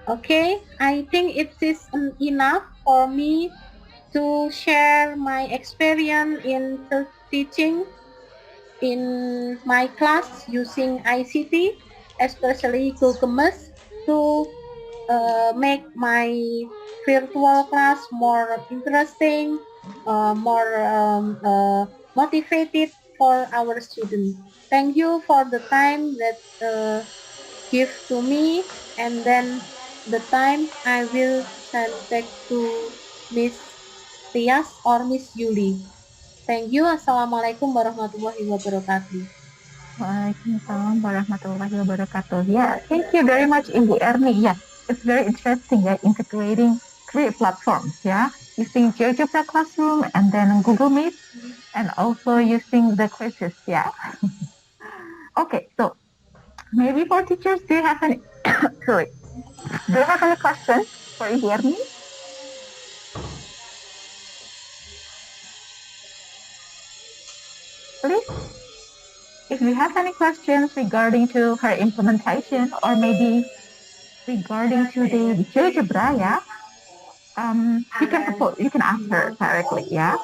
Okay, I think it is enough for me to share my experience in teaching in my class using ICT, especially Geogebra, to make my virtual class more interesting, more motivated for our students. Thank you for the time that give to me, and then the time I will send back to Miss Tias or Miss Yuli. Thank you. Assalamualaikum warahmatullahi wabarakatuh. Waalaikumsalam warahmatullahi wabarakatuh. Yeah, thank you very much, Ibu Erni. Yeah, it's very interesting, yeah, integrating three platforms, yeah, using Geogebra Classroom and then Google Meet, and also using the quizzes, yeah. Okay, so maybe for teachers, do you have any, sorry, do you have any questions for Ibu Erni? Please, if you have any questions regarding to her implementation or maybe regarding to the Geogebra, yeah, you can ask her directly, yeah.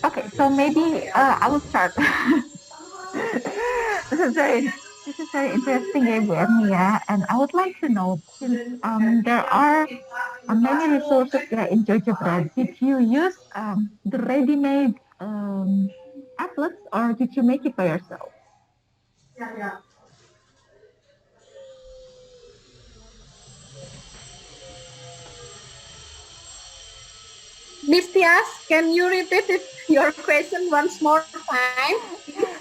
Okay, so maybe I will start. this is very this is very interesting, Erni, yeah, and I would like to know, since there are many resources here in Geogebra, did you use the ready-made applets or did you make it by yourself? Miss Tias, can you repeat your question once more time?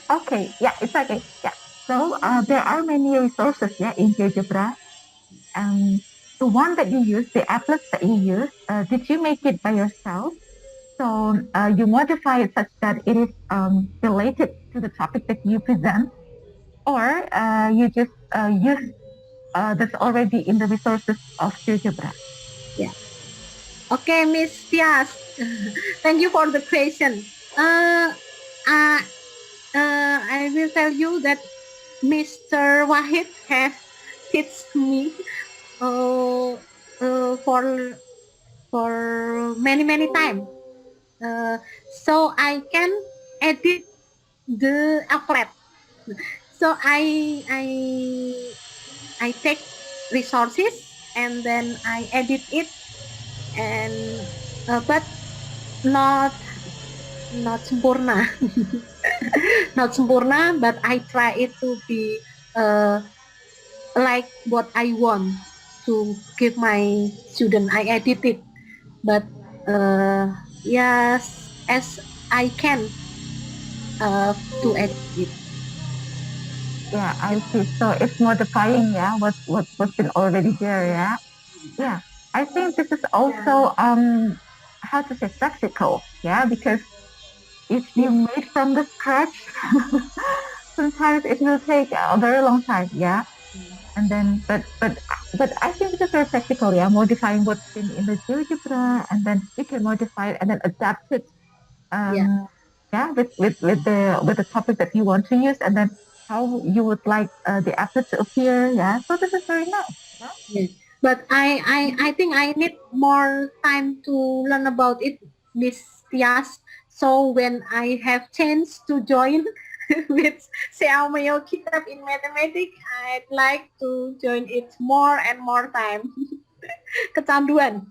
Okay, yeah, it's okay. Yeah, so there are many resources, yeah, in Geogebra. The one that you use, the applets that you use, did you make it by yourself? So you modify it such that it is related to the topic that you present, or you just use that's already in the resources of Geogebra. Yeah. Okay, Miss Tias. Thank you for the question. Uh, uh, I will tell you that Mr. Wahid have teach me uh, for many time. So I can edit the applet. So I take resources and then I edit it, and but not sempurna. Not sempurna, but I try it to be like what I want to give my student. I edit it, but yes, as I can. to edit it. Yeah, I see. So it's modifying, yeah, what's been already there, yeah. Yeah. I think this is also how to say practical, yeah, because if you made from the scratch, sometimes it will take a very long time, yeah. And then, but I think this is very practical, yeah. Modifying what's been in the GeoGebra, and then you can modify it and then adapt it, Yeah. yeah, with the topic that you want to use, and then how you would like the applet to appear, yeah. So this is very nice. Yeah. Yeah. But I think I need more time to learn about it, Miss Tias. So when I have chance to join with Xiaomeo Kitab in mathematics, I'd like to join it more and more time. Kecanduan.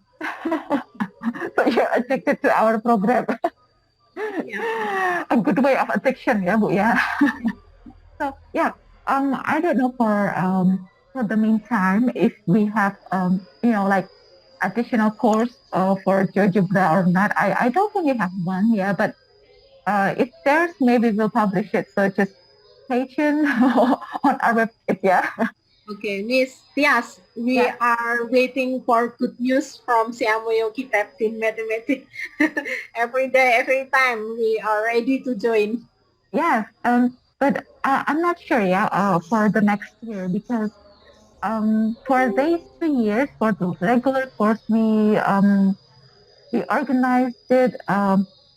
So you're addicted to our program. Yeah. A good way of addiction, yeah, Bu, yeah. So yeah, I don't know for the meantime if we have like additional course for GeoGebra or not. I don't think we have one, yeah, but if there's, maybe we'll publish it. So just stay tuned on our website, yeah. Okay, Miss Tias, we Yeah. are waiting for good news from Xiaomeo Kitab in mathematics. Every day, every time, we are ready to join. Yes, but I'm not sure, yeah, for the next year because for these 2 years for the regular course we organized it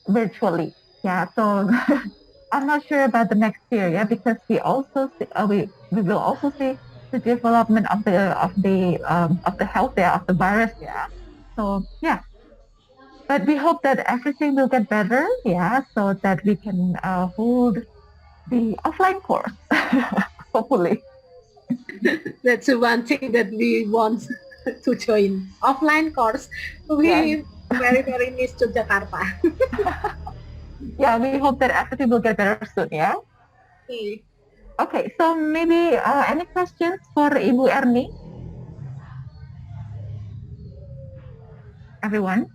virtually. Yeah, so I'm not sure about the next year, yeah, because we will also see the development of the health, yeah, of the virus, yeah. So yeah, but we hope that everything will get better, yeah, so that we can hold the offline course, hopefully. That's the one thing that we want to join. Offline course, Yes. we very miss to Jakarta. Yeah, we hope that everything will get better soon, yeah. Okay. Okay, so maybe any questions for Ibu Erni? Everyone?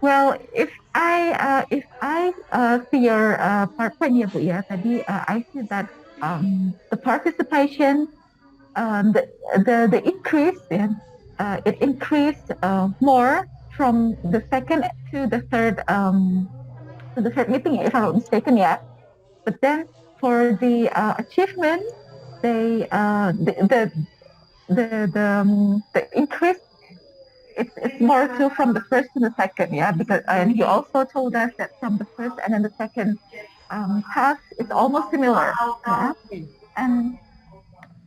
Well, if I see your PowerPoint ya Bu ya, tadi I see that the participation, the increase, it increased more from the second to the third meeting, if I'm not mistaken, yeah. But then for the achievement, they the increase, it's more too from the first to the second, yeah. Because and you also told us that from the first and then the second task it's almost similar, yeah. And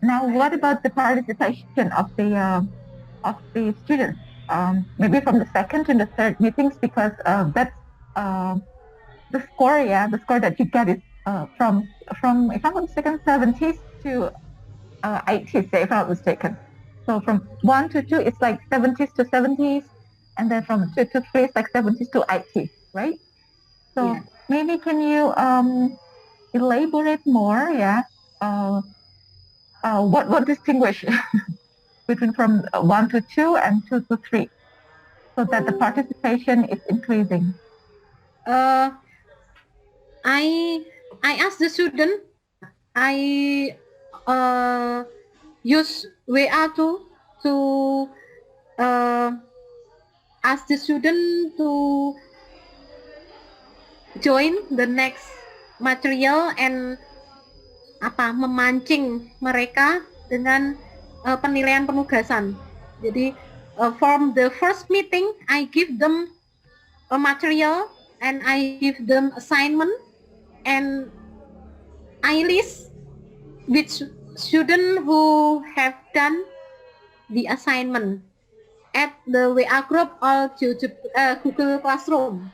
now, what about the participation of the students? Maybe from the second to the third meetings, because that's uh, the score, yeah. The score that you get is from if I'm not mistaken, 70s to 80s, if I'm not mistaken. So from 1 to 2, it's like 70s to 70s, and then from 2 to 3, it's like 70s to 80s, right? So Yeah. maybe can you elaborate more, yeah? Uh, what distinguish between from 1 to 2 and 2 to 3, so that the participation is increasing? Uh, I I asked the student. I use WA to uh, ask the student to join the next material and memancing mereka dengan penilaian penugasan. Jadi from the first meeting I give them a material and I give them assignment and I list which student who have done the assignment at the WA group or Google Classroom.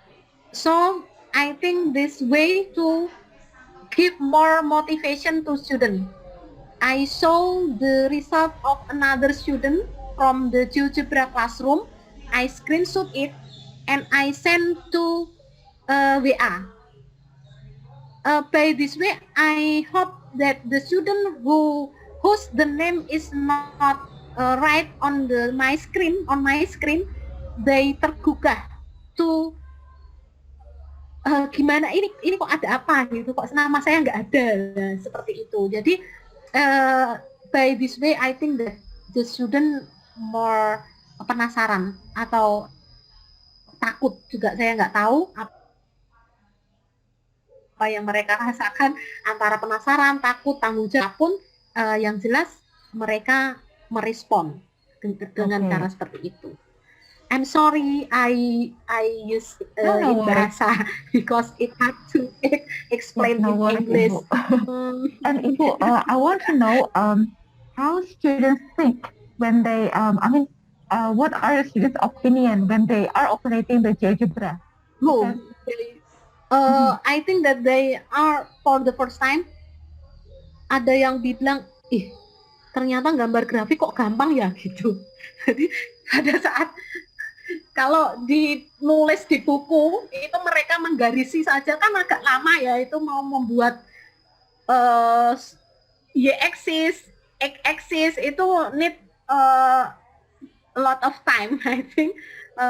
So I think this way to give more motivation to students. I saw the result of another student from the Geogebra classroom. I screenshot it and I sent to WA. By this way, I hope that the student whose the name is not right on my screen, they tergugah to gimana ini kok ada apa gitu, kok nama saya nggak ada, nah, seperti itu. Jadi by this way I think that the student more penasaran atau takut juga, saya nggak tahu apa yang mereka rasakan antara penasaran, takut, tanggung jawab pun yang jelas mereka merespon dengan cara seperti itu. I'm sorry I use in bahasa because it had to explain in English. And Ibu, I want to know how students think when they, what are students' opinion when they are operating the Geogebra? I think that they are for the first time. Ada yang bilang, ternyata gambar grafik kok gampang ya gitu. Jadi pada saat kalau dinulis di buku itu mereka menggarisi saja kan agak lama ya, itu mau membuat y-axis, x-axis itu need a lot of time. I think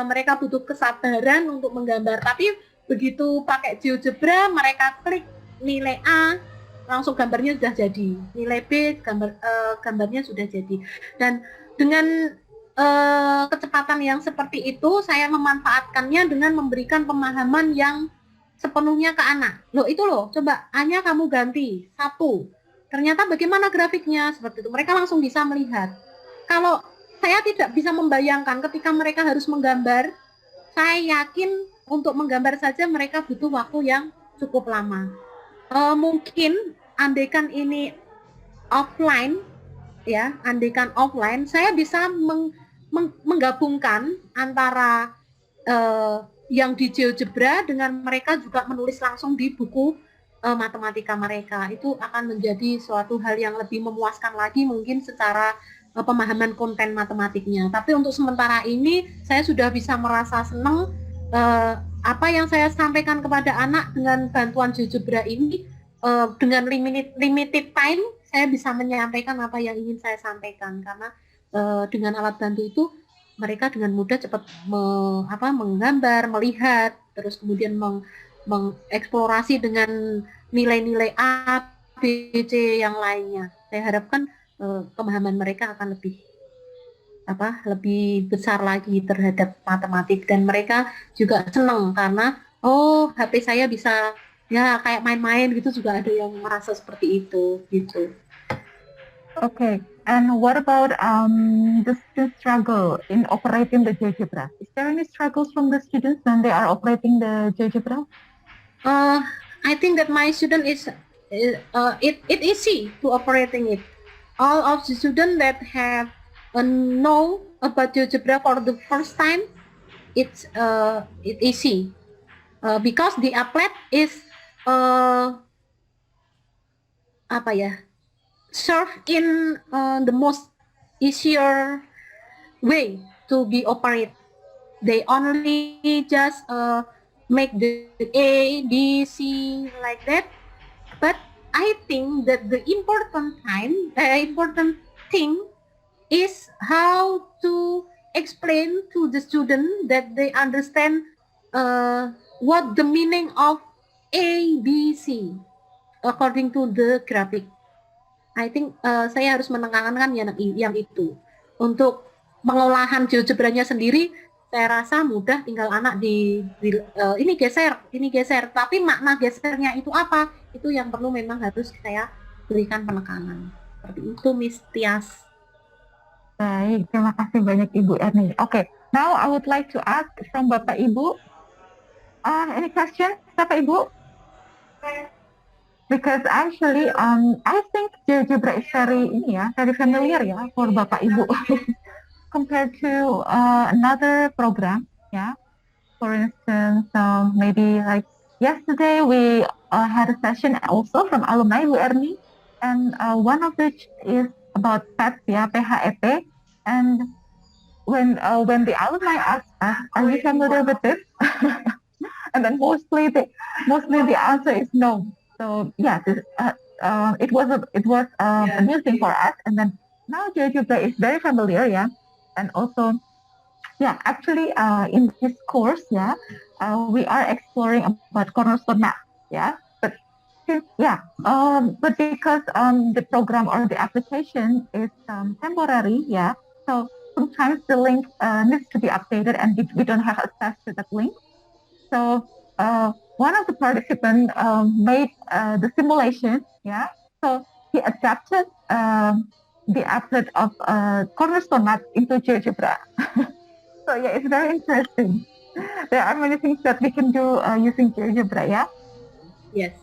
mereka butuh kesabaran untuk menggambar, tapi begitu pakai GeoGebra mereka klik nilai A langsung gambarnya sudah jadi, nilai B gambarnya sudah jadi. Dan dengan kecepatan yang seperti itu saya memanfaatkannya dengan memberikan pemahaman yang sepenuhnya ke anak. Itu loh, coba A-nya kamu ganti 1. Ternyata bagaimana grafiknya, seperti itu. Mereka langsung bisa melihat. Kalau saya tidak bisa membayangkan ketika mereka harus menggambar, saya yakin untuk menggambar saja mereka butuh waktu yang cukup lama. Mungkin andaikan ini offline, ya, andaikan offline, saya bisa menggabungkan antara yang di GeoGebra dengan mereka juga menulis langsung di buku matematika mereka. Itu akan menjadi suatu hal yang lebih memuaskan lagi mungkin secara pemahaman konten matematiknya. Tapi untuk sementara ini saya sudah bisa merasa senang apa yang saya sampaikan kepada anak dengan bantuan GeoGebra ini, dengan limited time saya bisa menyampaikan apa yang ingin saya sampaikan, karena dengan alat bantu itu mereka dengan mudah cepat menggambar, melihat, terus kemudian mengeksplorasi dengan nilai-nilai A, B, C yang lainnya. Saya harapkan pemahaman mereka akan lebih besar lagi terhadap matematik, dan mereka juga senang karena HP saya bisa ya kayak main-main gitu, juga ada yang merasa seperti itu gitu. Okay, and what about the student struggle in operating the Geogebra? Is there any struggles from the students when they are operating the Geogebra? I think that my student is it easy to operating it. All of the students that have know about GeoGebra for the first time, it's easy because the applet is serve in the most easier way to be operated. They only just make the A, B, C like that. But I think that the important thing is how to explain to the student that they understand what the meaning of A, B, C according to the graphic. I think saya harus menekankan yang itu. Untuk pengolahan GeoGebra-nya sendiri, saya rasa mudah, tinggal anak ini geser, tapi makna gesernya itu apa? Itu yang perlu memang harus saya berikan penekanan. Seperti itu, Miss Tias. Baik, terima kasih banyak Ibu Erni. Okay, now I would like to ask from Bapak Ibu, any question, Bapak Ibu? Because actually, I think GeoGebra is very familiar for Bapak Ibu compared to another program, yeah. For instance, maybe like yesterday we had a session also from alumni Bu Erni, and one of which is about PET, PHET, and when the alumni asked us, "Are you familiar with this?" and then mostly the answer is no. So yeah, it was a new thing for us, and then now GeoGebra is very familiar, and also actually in this course, we are exploring about cornerstone math. Yeah, but but because the program or the application is temporary, yeah. So sometimes the link needs to be updated, and we don't have access to that link. So one of the participants made the simulation, yeah. So he adapted the applet of cornerstone math into GeoGebra. So yeah, it's very interesting. There are many things that we can do using GeoGebra, yeah? Yes.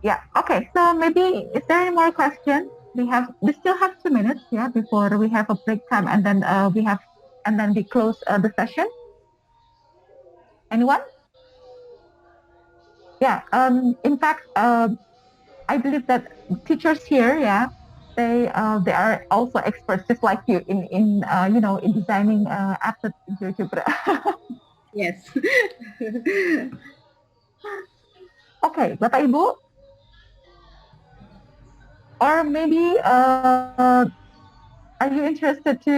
Yeah, okay. So maybe, is there any more questions? We still have 2 minutes, yeah, before we have a break time, and then we close the session. Anyone? Yeah, in fact, I believe that teachers here, yeah, they are also experts just like you in designing apps in GeoGebra. Yes. Okay, Bapak Ibu, or maybe are you interested to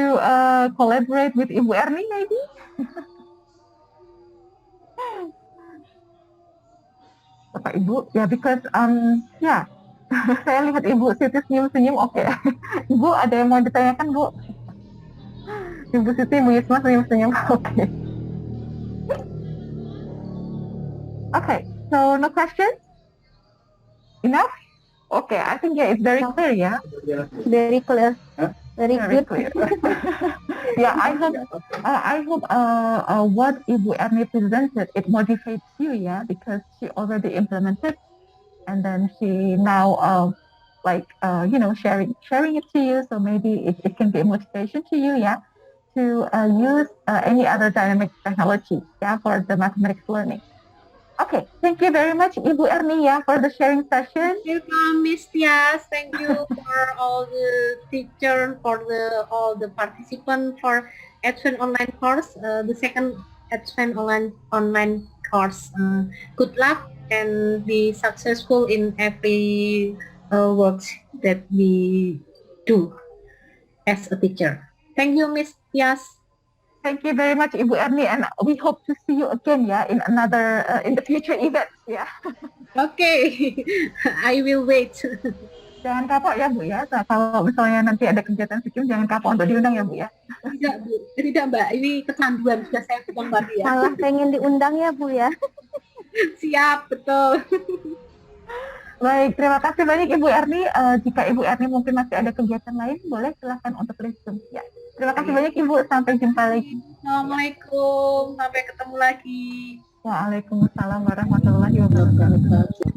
collaborate with Ibu Erni maybe? Bapak Ibu, ya because ya saya lihat Ibu Siti senyum-senyum, oke. Ibu ada yang mau ditanyakan, Bu? Ibu Siti, Bu Yusma senyum-senyum, oke. Okay, so no questions? Enough? Okay, I think yeah, it's very clear, yeah. Very clear. Very Very good. clear. Yeah, I hope what Ibu Erni presented, it motivates you, yeah, because she already implemented, and then she now sharing it to you, so maybe it can be a motivation to you, yeah, to use any other dynamic technology, yeah, for the mathematics learning. Okay, thank you very much, Ibu Erni, yeah, for the sharing session. Welcome, Miss Tias. Thank you for all the teacher, for all the participants for Advent online course. The second Advent online course. Good luck and be successful in every work that we do as a teacher. Thank you, Miss Tias. Thank you very much, Ibu Erni, and we hope to see you again, yeah, in another in the future events, yeah. Okay, I will wait. Jangan kapok ya, Bu ya. Nah, kalau misalnya nanti ada kegiatan sekian, jangan kapok untuk diundang ya, Bu ya. Tidak, Bu. Tidak, Mbak. Ini kecanduan sudah saya bilang tadi ya. Malah pengen diundang ya, Bu ya. Siap, betul. Baik, terima kasih banyak Ibu Erni. Jika Ibu Erni mungkin masih ada kegiatan lain, boleh silahkan untuk resume. Ya. Terima kasih banyak Ibu. Sampai jumpa lagi. Assalamualaikum. Sampai ketemu lagi. Waalaikumsalam warahmatullahi wabarakatuh.